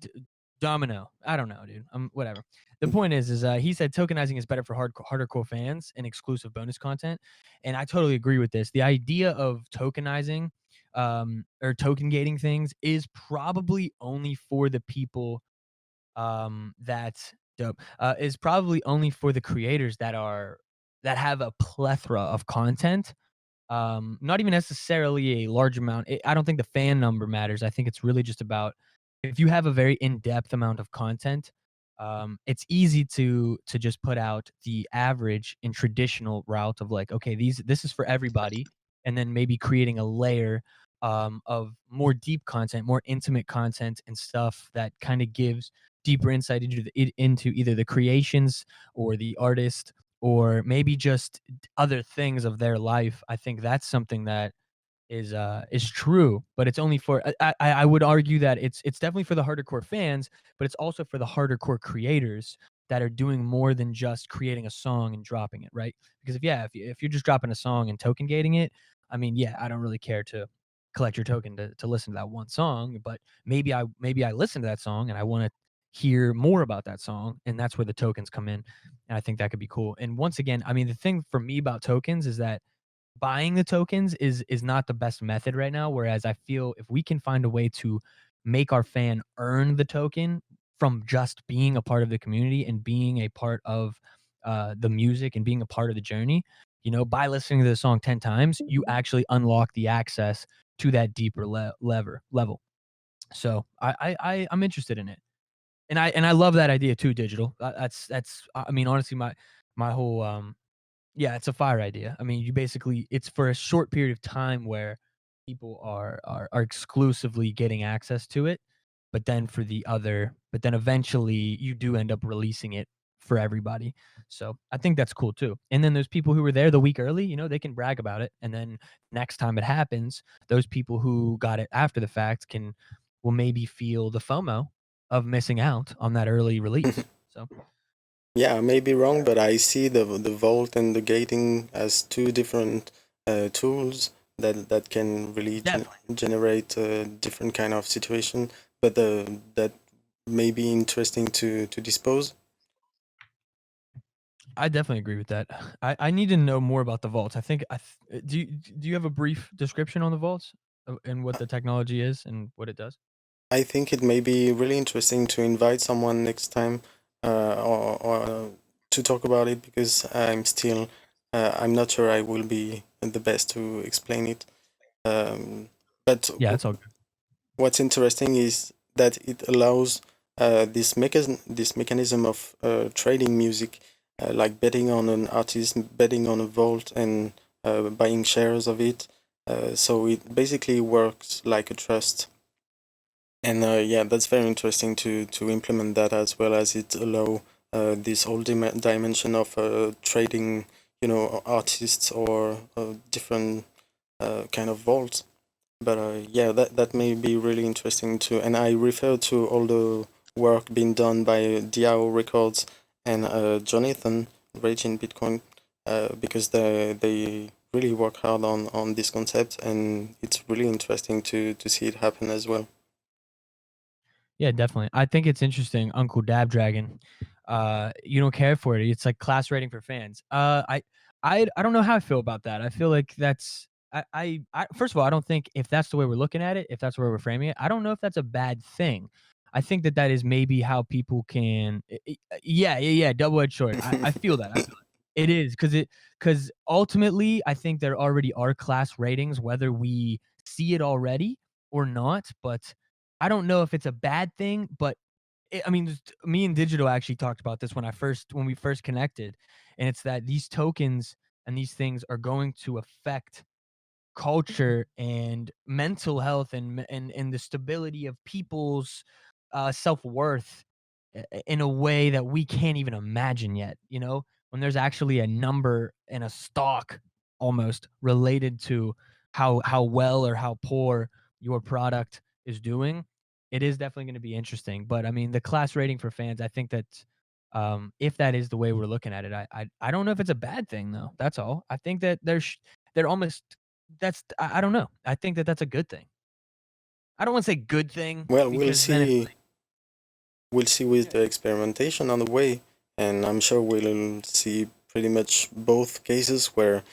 D: domino. I don't know, dude. Whatever. The point is he said tokenizing is better for harder core fans and exclusive bonus content, and I totally agree with this. The idea of tokenizing, or token gating things is probably only for the people that dope. Is probably only for the creators that have a plethora of content, not even necessarily a large amount. I don't think the fan number matters. I think it's really just about if you have a very in-depth amount of content, it's easy to just put out the average and traditional route of like, okay, this is for everybody, and then maybe creating a layer of more deep content, more intimate content, and stuff that kind of gives deeper insight into either the creations or the artist or maybe just other things of their life. I think that's something that is true, but it's only for I would argue that it's definitely for the hardcore fans, but it's also for the hardcore creators that are doing more than just creating a song and dropping it, right? Because if you're just dropping a song and token gating it, I mean, yeah, I don't really care to collect your token to listen to that one song, but maybe I listen to that song and I want to hear more about that song, and that's where the tokens come in, and I think that could be cool. And once again, I mean, the thing for me about tokens is that buying the tokens is not the best method right now, whereas I feel if we can find a way to make our fan earn the token from just being a part of the community and being a part of the music and being a part of the journey, by listening to the song 10 times, you actually unlock the access to that deeper level. So I'm interested in it, and I love that idea too, digital. That's I mean, honestly, my whole yeah, it's a fire idea. I mean, it's for a short period of time where people are exclusively getting access to it, but then eventually you do end up releasing it for everybody. So I think that's cool too. And then those people who were there the week early, they can brag about it. And then next time it happens, those people who got it after the fact will maybe feel the FOMO of missing out on that early release. So
A: Yeah, I may be wrong, but I see the vault and the gating as two different tools that can really generate a different kind of situation, but that may be interesting to dispose.
D: I definitely agree with that. I need to know more about the vaults. I think do you have a brief description on the vaults and what the technology is and what it does?
A: I think it may be really interesting to invite someone next time, or to talk about it, because I'm not sure I will be the best to explain it. But
D: Yeah, it's all good.
A: what's interesting is that it allows this mechanism of trading music, like betting on an artist, betting on a vault, and buying shares of it. So it basically works like a trust. And yeah, that's very interesting to implement that, as well as it allow this whole dimension of trading, artists or different kind of vaults. But yeah, that may be really interesting too. And I refer to all the work being done by DAW Records and Jonathan Rage in Bitcoin, because they really work hard on this concept, and it's really interesting to see it happen as well.
D: Yeah, definitely. I think it's interesting, Uncle Dab Dragon. You don't care for it. It's like class rating for fans. I don't know how I feel about that. I feel like that's I first of all, I don't think if that's the way we're looking at it, if that's where we're framing it, I don't know if that's a bad thing. I think that is maybe how people can yeah, double-edged sword. I feel that. I feel it. It is because ultimately I think there already are class ratings, whether we see it already or not, but I don't know if it's a bad thing, but I mean, me and Digital actually talked about this when we first connected, and it's that these tokens and these things are going to affect culture and mental health and the stability of people's self-worth in a way that we can't even imagine yet, when there's actually a number and a stock almost related to how well or how poor your product is doing. It is definitely going to be interesting, but I mean, the class rating for fans, I think that if that is the way we're looking at it, I don't know if it's a bad thing though. That's all. I think that they're almost I don't know. I think that that's a good thing. I don't want to say good thing
A: Well,
D: because then it's like,
A: we'll see with the experimentation on the way, and I'm sure we'll see pretty much both cases where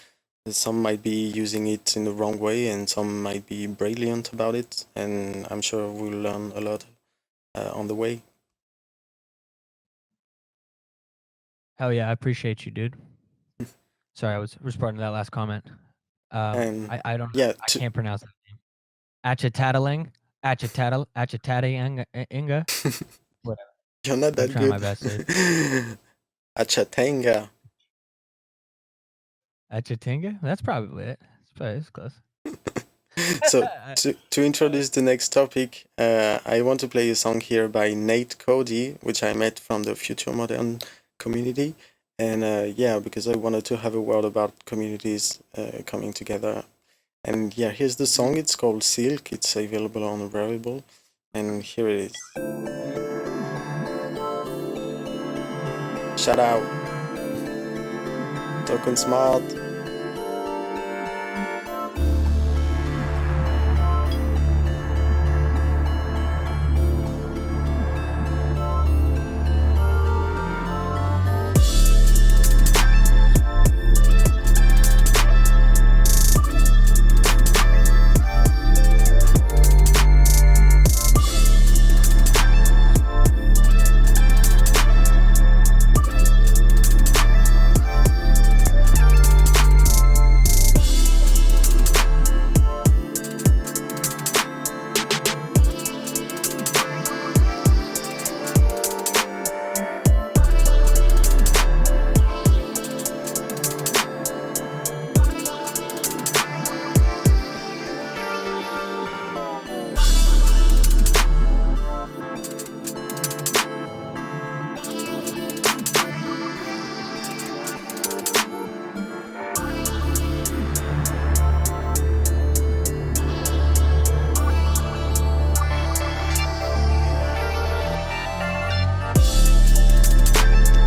A: some might be using it in the wrong way and some might be brilliant about it, and I'm sure we'll learn a lot on the way.
D: hell yeah, I appreciate you, dude. Sorry, I was responding to that last comment.
A: And
D: I don't
A: yeah,
D: I can't pronounce that name. Achatataling, Achatataling, Inga. Whatever.
A: You're not
D: I'm
A: that
D: trying my
A: good.
D: best, dude.
A: Achatenga.
D: Achatinga? That's probably it. It's close.
A: So to introduce the next topic, I want to play a song here by Nate Kodi, which I met from the Future Modern community, and yeah, because I wanted to have a word about communities coming together. And yeah, here's the song. It's called Silk. It's available on Variable, and here it is. Shout out, TokenSmart.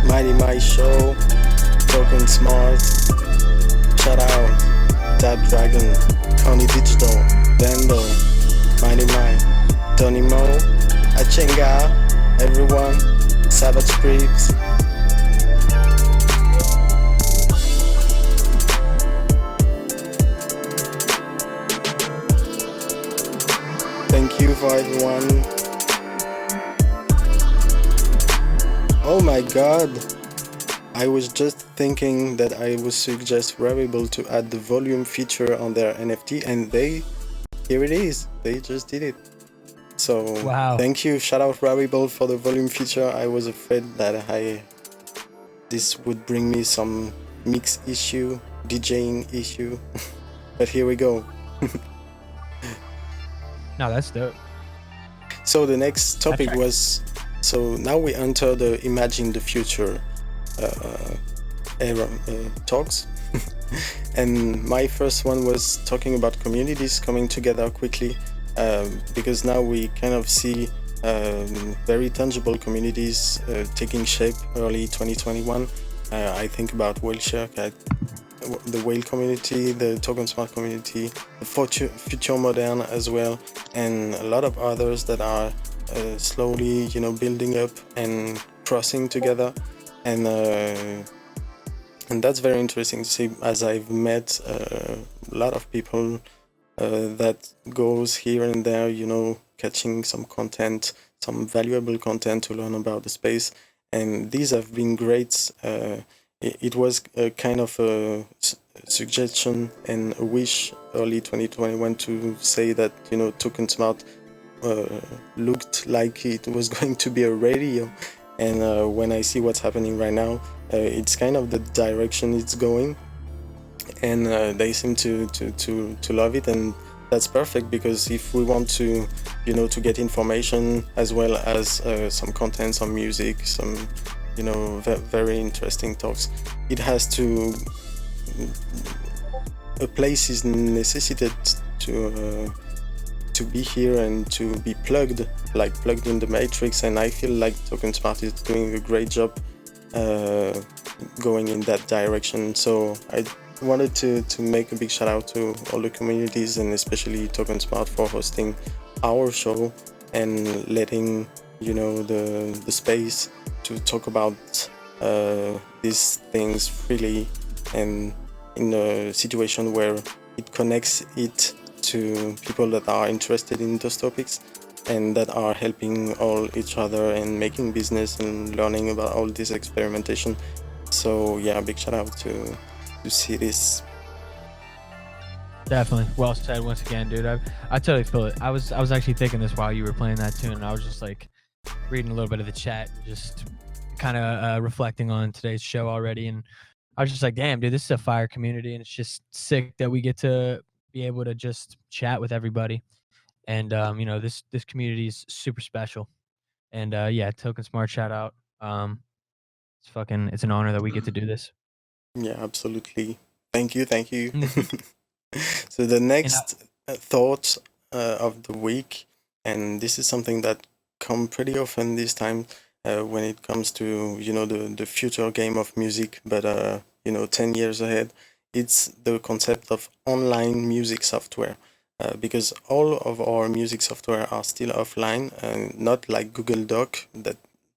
A: MightyMai show, TokenSmart, shout out, Tab Dragon, County Digital, Vandal, MightyMai, Tony Mo, Achenga, everyone, Savage Creeps. Thank you for everyone. Oh my god! I was just thinking that I would suggest Variable to add the volume feature on their NFT, and here it is. They just did it. So
D: Wow.
A: Thank you. Shout out Variable for the volume feature. I was afraid that this would bring me some mix issue, DJing issue, but here we go.
D: No, that's dope.
A: So the next topic was, so now we enter the Imagine the Future era talks. And my first one was talking about communities coming together quickly, because now we kind of see very tangible communities taking shape early 2021. I think about Whaleshark, the Whale community, the TokenSmart community, the Future Modern as well, and a lot of others that are slowly, building up and crossing together, and that's very interesting to see, as I've met a lot of people that goes here and there, catching some content, some valuable content to learn about the space, and these have been great. It was a kind of a suggestion and a wish early 2021 to say that, TokenSmart looked like it was going to be a radio. And when I see what's happening right now, it's kind of the direction it's going. And they seem to love it. And that's perfect, because if we want to, to get information as well as some content, some music, some very interesting talks, it has to, a place is necessitated to be here and to be plugged in the matrix, and I feel like TokenSmart is doing a great job going in that direction. So I wanted to make a big shout out to all the communities, and especially TokenSmart, for hosting our show and letting the space to talk about these things freely, and in a situation where it connects it to people that are interested in those topics and that are helping all each other and making business and learning about all this experimentation. So yeah, big shout out to see this.
D: Definitely. Well said once again, dude. I totally feel it. I was actually thinking this while you were playing that tune, and I was just like, reading a little bit of the chat and just kind of reflecting on today's show already. And I was just like, damn, dude, this is a fire community. And it's just sick that we get to be able to just chat with everybody. And, this community is super special. And yeah, TokenSmart shout out. It's an honor that we get to do this.
A: Yeah, absolutely. Thank you, thank you.
D: And
A: So the next thought of the week, and this is something that come pretty often this time when it comes to the future game of music, but 10 years ahead, it's the concept of online music software. Because all of our music software are still offline, and not like Google Doc that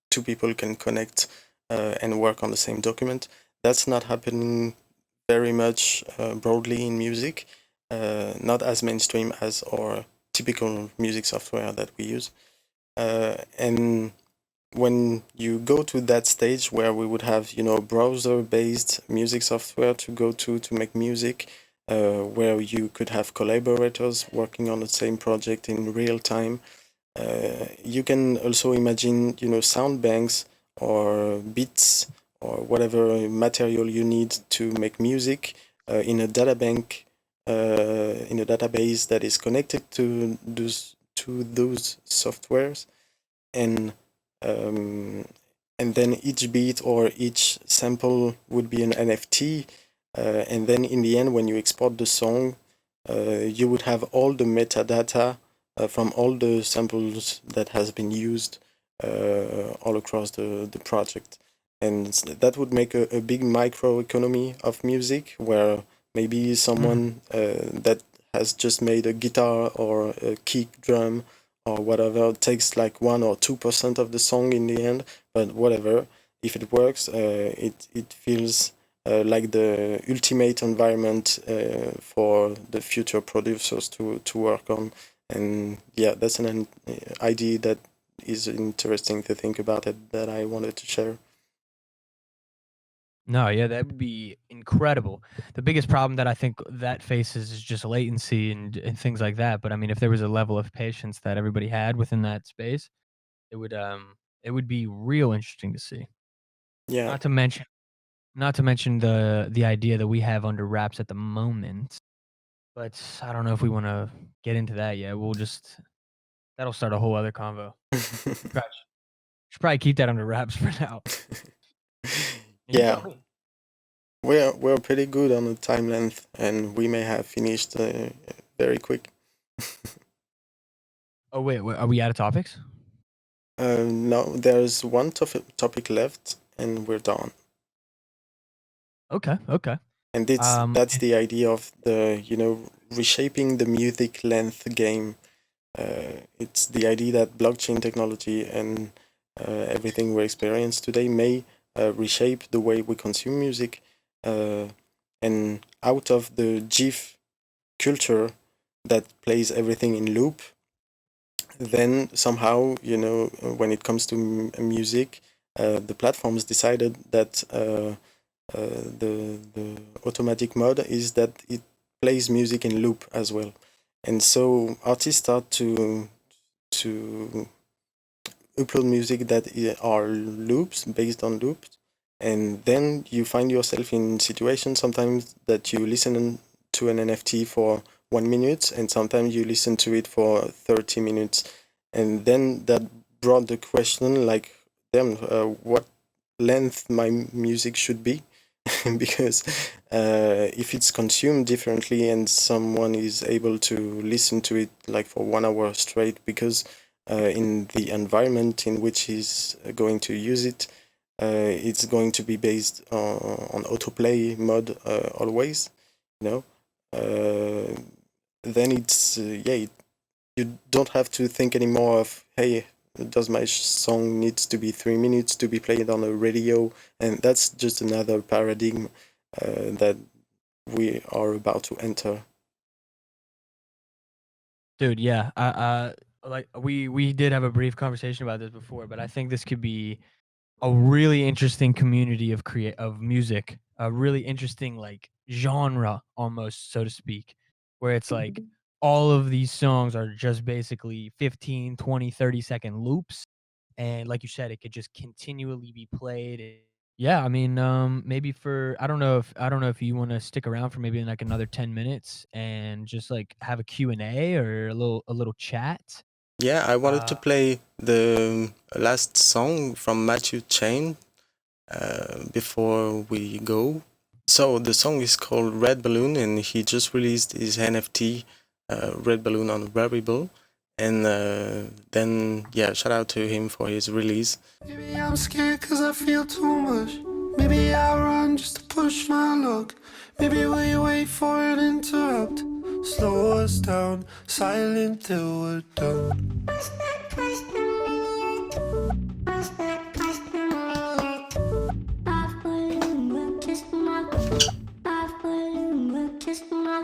A: two people can connect and work on the same document. That's not happening very much broadly in music, not as mainstream as our typical music software that we use. And when you go to that stage where we would have, browser-based music software to go to make music, where you could have collaborators working on the same project in real time, you can also imagine, sound banks or beats or whatever material you need to make music in a data bank, in a database that is connected to those softwares, and then each beat or each sample would be an NFT, and then in the end, when you export the song, you would have all the metadata from all the samples that has been used all across the project. And that would make a big microeconomy of music, where maybe someone that has just made a guitar or a kick drum or whatever takes like 1 or 2% of the song in the end, but whatever, if it works, it feels like the ultimate environment for the future producers to work on. And yeah, that's an idea that is interesting to think about it, that I wanted to share.
D: No, yeah, that would be incredible. The biggest problem that I think that faces is just latency and things like that. But I mean, if there was a level of patience that everybody had within that space, it would be real interesting to see.
A: Yeah.
D: Not to mention the idea that we have under wraps at the moment. But I don't know if we want to get into that yet. That'll start a whole other convo. Should probably keep that under wraps for now.
A: Yeah. We're pretty good on the time length, and we may have finished very quick.
D: Oh wait, are we out of topics?
A: No, there's one topic left, and we're done.
D: Okay.
A: And that's the idea of the reshaping the music length game. It's the idea that blockchain technology and everything we experience today may reshape the way we consume music, and out of the GIF culture that plays everything in loop, then somehow, when it comes to music, the platforms decided that the automatic mode is that it plays music in loop as well. And so artists start to upload music that are loops, based on loops, and then you find yourself in situations sometimes that you listen to an NFT for 1 minute, and sometimes you listen to it for 30 minutes. And then that brought the question, like, damn, what length my music should be? Because if it's consumed differently and someone is able to listen to it like for 1 hour straight, because in the environment in which he's going to use it, it's going to be based on autoplay mode always, then it's you don't have to think anymore of, hey, does my song needs to be 3 minutes to be played on a radio? And that's just another paradigm that we are about to enter.
D: Dude, yeah. Like we did have a brief conversation about this before, but I think this could be a really interesting community of music, a really interesting like genre almost, so to speak, where it's like all of these songs are just basically 15, 20, 30-second loops, and like you said, it could just continually be played. Yeah, I mean, maybe for I don't know if you want to stick around for maybe like another 10 minutes and just like have a Q&A or a little chat.
A: Yeah, I wanted to play the last song from Matthew Chain before we go. So the song is called Red Balloon, and he just released his NFT Red Balloon on Variable. And then, yeah, shout out to him for his release.
H: Maybe I'm scared cause I feel too much. Maybe I run just to push my luck. Maybe we wait for an interrupt. Slow us down, silent till we're done.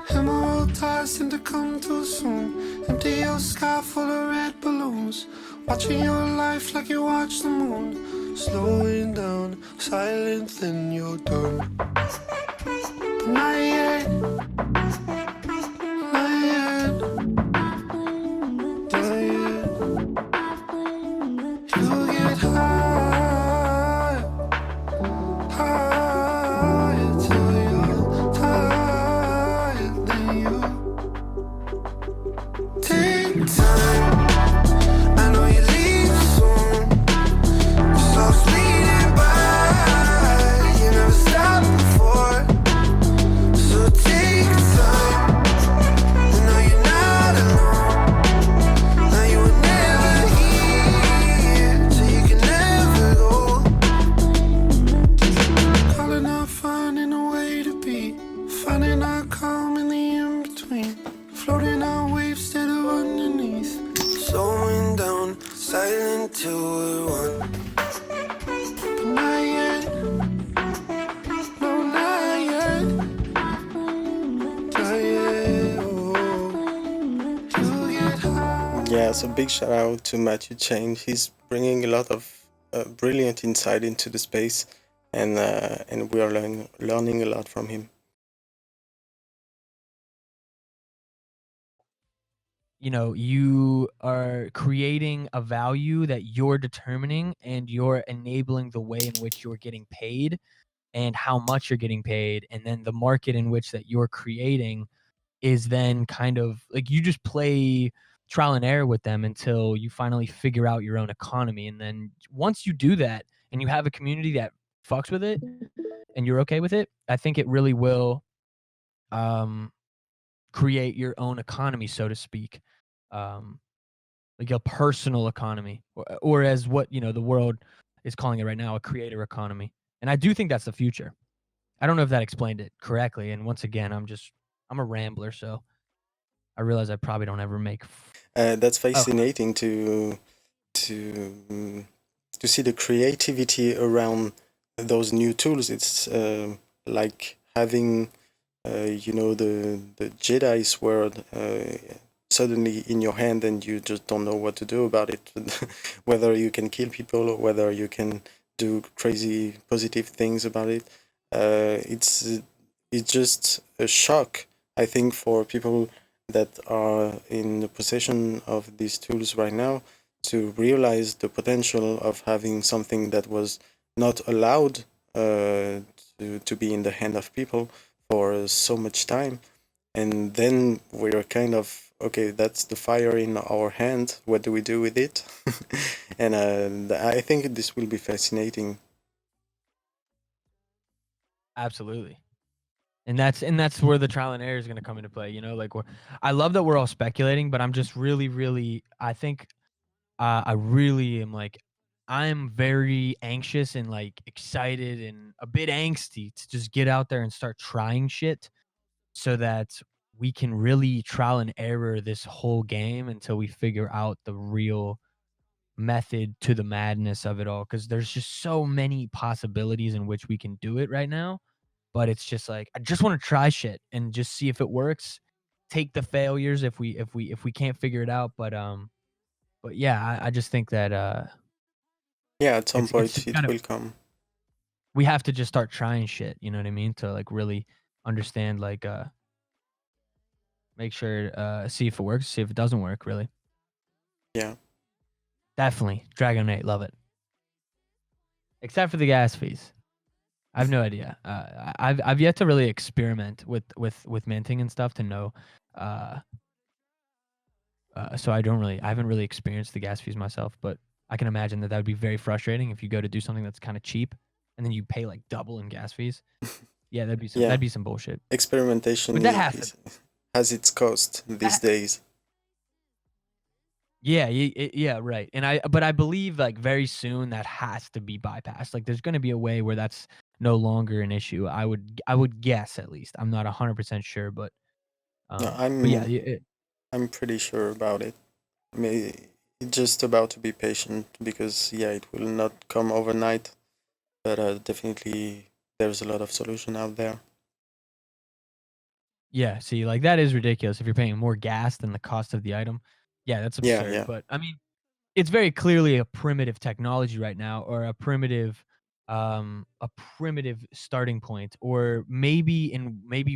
H: Emerald ties seem to come too soon. Empty your sky full of red balloons. Watching your life like you watch the moon. Slowing down, silent then you're done. But not yet. Not yet. Not yet. You get high, high till you're tired. Then you take time. I know you leave soon. Your soul's bleeding by. You never stopped before. So take time. I know you're not alone. Now you were never here, so you can never go. Calling out, finding a way to be. Finding our calm in the in-between. Floating on waves instead of underneath. Slowing down, silent till we're one. But not yet. No, not yet. Not yet. Oh. You get high.
A: Yeah, so big shout out to Matthew Chain. He's bringing a lot of brilliant insight into the space, and we are learning a lot from him.
D: You know, you are creating a value that you're determining, and you're enabling the way in which you're getting paid and how much you're getting paid, and then the market in which that you're creating is then kind of like you just play trial and error with them until you finally figure out your own economy. And then once you do that and you have a community that fucks with it and you're okay with it, I think it really will create your own economy, so to speak, like a personal economy, or as what the world is calling it right now, a creator economy. And I do think that's the future. I don't know if that explained it correctly. And once again, I'm a rambler, so I realize I probably don't ever make.
A: That's fascinating to see the creativity around those new tools. It's like having the Jedi sword suddenly in your hand, and you just don't know what to do about it. Whether you can kill people or whether you can do crazy positive things about it. It's just a shock, I think, for people that are in the possession of these tools right now, to realize the potential of having something that was not allowed to be in the hand of people for so much time. And then we're kind of, okay, that's the fire in our hand. What do we do with it? And I think this will be fascinating.
D: Absolutely. And that's where the trial and error is going to come into play. Like I love that we're all speculating, but I'm just really, I think I really am like, I'm very anxious and like excited and a bit angsty to just get out there and start trying shit, so that we can really trial and error this whole game until we figure out the real method to the madness of it all. Because there's just so many possibilities in which we can do it right now. But it's just like, I just want to try shit and just see if it works. Take the failures if we can't figure it out. But yeah, I just think that
A: yeah, at some point it will come.
D: We have to just start trying shit, you know what I mean? To like really understand, like make sure see if it works, see if it doesn't work, really.
A: Yeah.
D: Definitely. Dragonate, love it. Except for the gas fees. I have no idea. I've yet to really experiment with minting and stuff to know. So I haven't really experienced the gas fees myself, but I can imagine that would be very frustrating if you go to do something that's kind of cheap and then you pay like double in gas fees. Yeah,
A: Yeah.
D: that'd be some bullshit.
A: Experimentation
D: But that has to,
A: has its cost these days.
D: yeah, yeah, right. And I believe like very soon that has to be bypassed. Like there's going to be a way where that's no longer an issue. I would guess at least. I'm not 100% sure, but
A: No,
D: yeah,
A: I'm pretty sure about it. I mean, it's just about to be patient because yeah, it will not come overnight, but definitely there's a lot of solution out there.
D: yeah, see, like that is ridiculous if you're paying more gas than the cost of the item. Yeah, that's
A: Yeah,
D: absurd.
A: yeah.
D: But I mean, it's very clearly a primitive technology right now, or a primitive starting point, or maybe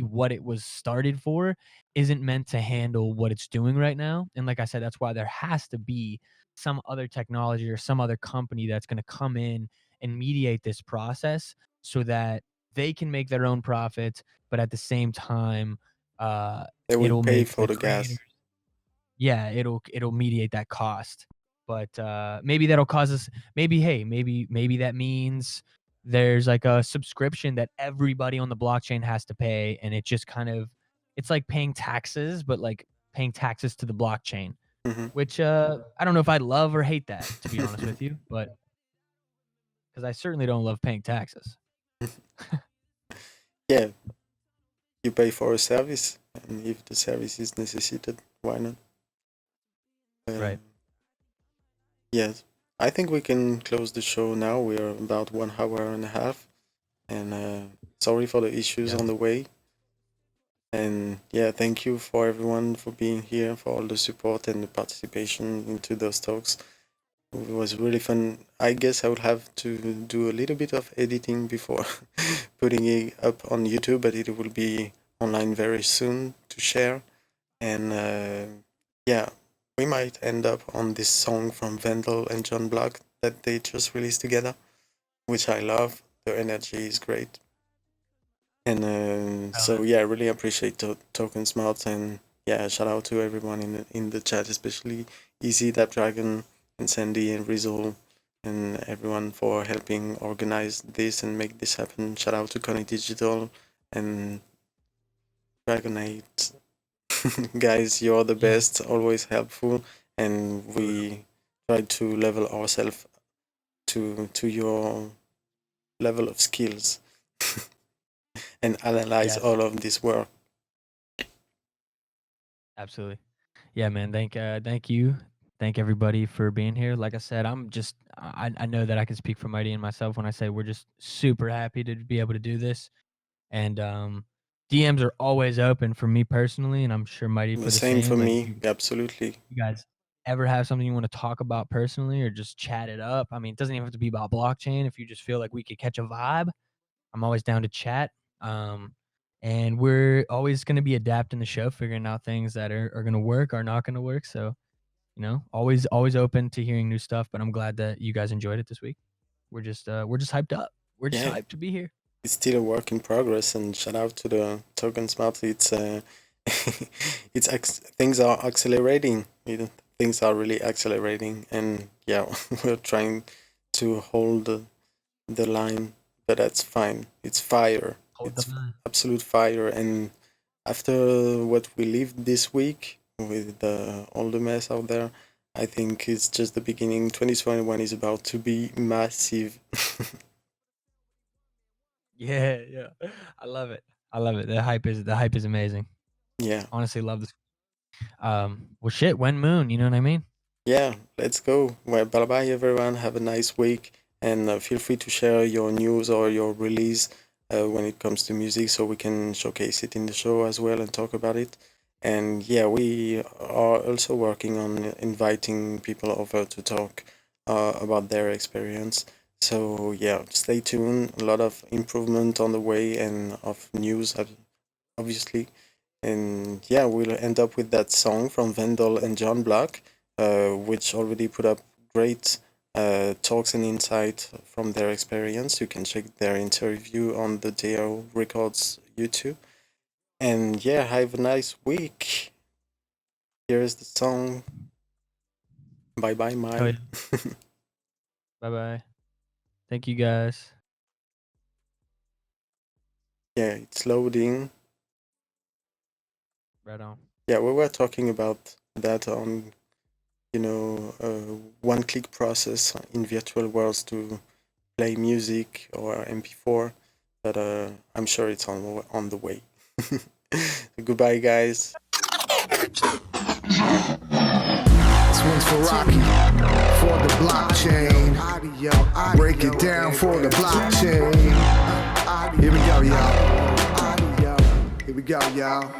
D: what it was started for isn't meant to handle what it's doing right now. And like I said, that's why there has to be some other technology or some other company that's going to come in and mediate this process so that they can make their own profits, but at the same time
A: They will
D: it'll
A: pay
D: make
A: for
D: the
A: the gas.
D: creators, yeah, it'll mediate that cost. But maybe that'll cause us, maybe that means there's like a subscription that everybody on the blockchain has to pay, and it just kind of, it's like paying taxes, but like paying taxes to the blockchain,
A: Hmm.
D: which I don't know if I love or hate that, to be honest with you, but because I certainly don't love paying taxes.
A: Yeah, you pay for a service, and if the service is necessitated, why not?
D: Right.
A: Yes, I think we can close the show now. We are about 1 hour and a half, and sorry for the issues
D: Yeah.
A: on the way. And yeah, thank you for everyone for being here, for all the support and the participation into those talks. It was really fun. I guess I would have to do a little bit of editing before putting it up on YouTube, but it will be online very soon to share. And yeah, we might end up on this song from Vandal and Jon Blok that they just released together, which I love. The energy is great. And so yeah, I really appreciate TokenSmart, and yeah, shout out to everyone in the chat, especially Easy, Dragon, and Sandy and Rizal, and everyone for helping organize this and make this happen. Shout out to Koni Digital and Dragonate. Guys, you're the best, always helpful, and we try to level ourselves to your level of skills and analyze all of this work.
D: Absolutely. Yeah, man. Thank you. Thank everybody for being here. Like I said, I know that I can speak for Mighty and myself when I say we're just super happy to be able to do this. And DMs are always open for me personally, and I'm sure Mighty for
A: The
D: the
A: same for
D: same. Like
A: me, absolutely.
D: you guys ever have something you want to talk about personally or just chat it up, I mean, it doesn't even have to be about blockchain. If you just feel like we could catch a vibe, I'm always down to chat. And we're always going to be adapting the show, figuring out things that are going to work, are not going to work. So, always open to hearing new stuff. But I'm glad that you guys enjoyed it this week. We're just hyped up. We're just hyped to be here.
A: It's still a work in progress, and shout out to the TokenSmart. It's things are accelerating. Things are really accelerating, and yeah, we're trying to hold the line, but that's fine. It's fire. It's absolute fire. And after what we lived this week with all the mess out there, I think it's just the beginning. 2021 is about to be massive.
D: Yeah. I love it. The hype is amazing.
A: Yeah.
D: Honestly, love this. Well, shit. When moon, you know what I mean?
A: Yeah. Let's go. Well, bye bye, everyone. Have a nice week, and feel free to share your news or your release when it comes to music, so we can showcase it in the show as well and talk about it. And yeah, we are also working on inviting people over to talk about their experience. So yeah, stay tuned. A lot of improvement on the way and of news, obviously. And yeah, we'll end up with that song from Vandal and Jon Blok, which already put up great talks and insight from their experience. You can check their interview on the DAO Records YouTube. And yeah, have a nice week. Here's the song. Bye bye, Mai.
D: Oh, yeah. Bye bye. Thank you guys.
A: Yeah, it's loading.
D: Right on.
A: Yeah, we were talking about that on, one-click process in virtual worlds to play music or MP4, but I'm sure it's on the way. Goodbye, guys.
H: This one's for Rocky, for the blockchain. Break it down for the blockchain. Here we go, y'all. Here we go, y'all.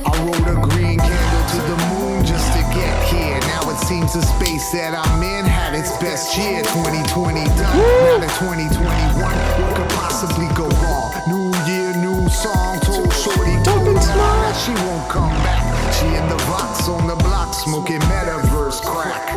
H: I rode a green candle to the moon just to get here. Now it seems the space that I'm in had its best year. 2020 done, now to 2021. What could possibly go wrong? New year, new song, told Shorty TokenSmart that she won't come back. She in the box on the block, smoking metaverse crack.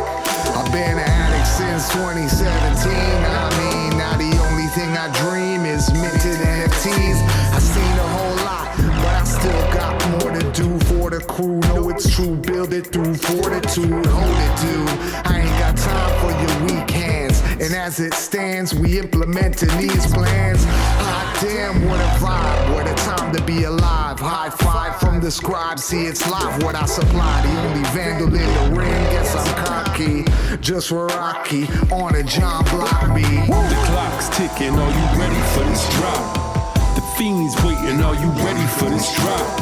H: I've been an addict since 2017. I mean, now the only thing I dream is minted NFTs. I seen a whole lot, but I still got more to do for the crew. Know it's true, build it through fortitude. Hold it, dude. I ain't got time for your weak hands. And as it stands, we implementing these plans. Hot damn, what a vibe, what a time to be alive. High five from the scribe, see it's live what I supply. The only Vandal in the ring, guess I'm cocky. Just for Rocky, on a Jon Blok beat.
I: The clock's ticking, are you ready for this drop? The fiends waiting, are you ready for this drop?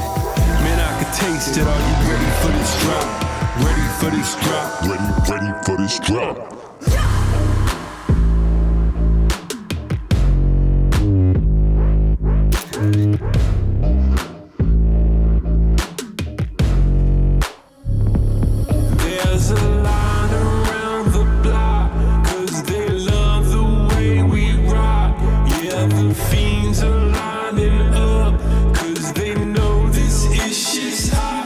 I: Man, I can taste it, are you ready for this drop? Ready for this drop? Ready for this drop? There's a line around the block, 'cause they love the way we rock. Yeah, the fiends are lining up, 'cause they know this shit's hot.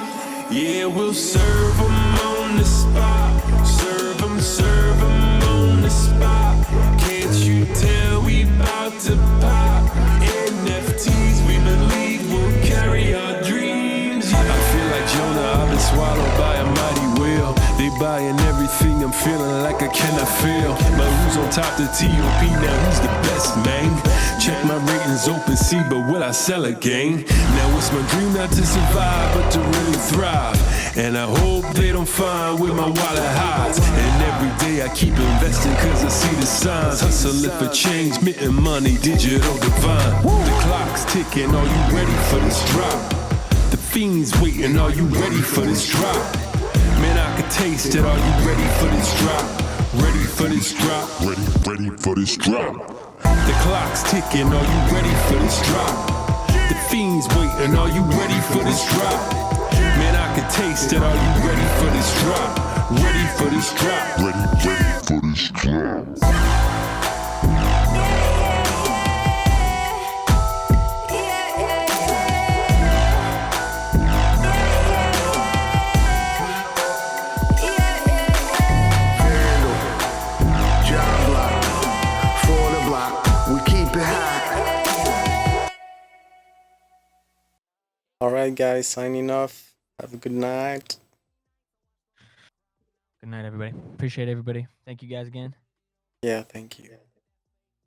I: Yeah, we'll serve them on the spot. Serve them on the spot. Can't you tell we about to pop? NFTs, we believe we'll carry our dreams. I feel like Jonah, I've been swallowed by a mighty whale. They buying everything, I'm feeling like I cannot fail. But who's on top the TOP now? Who's the best, man? Check my ratings, open see, but will I sell again? Now it's my dream not to survive, but to really thrive. And I hope they don't find where my wallet hides. And every day I keep investing, 'cause I see the signs. Hustling for change, minting money, digital divine. The clock's ticking, are you ready for this drop? The fiends waiting, are you ready for this drop? Man, I can taste it, are you ready for this drop? Ready for this drop? Ready for this drop? The clock's ticking, are you ready for this drop? The fiends waiting, are you ready for this drop? Man, I can taste it, are you ready for this drop? Ready for this drop? Ready for this drop?
A: Alright, guys, signing off. Have a good night.
D: Good night, everybody. Appreciate everybody. Thank you guys again.
A: Yeah, thank you.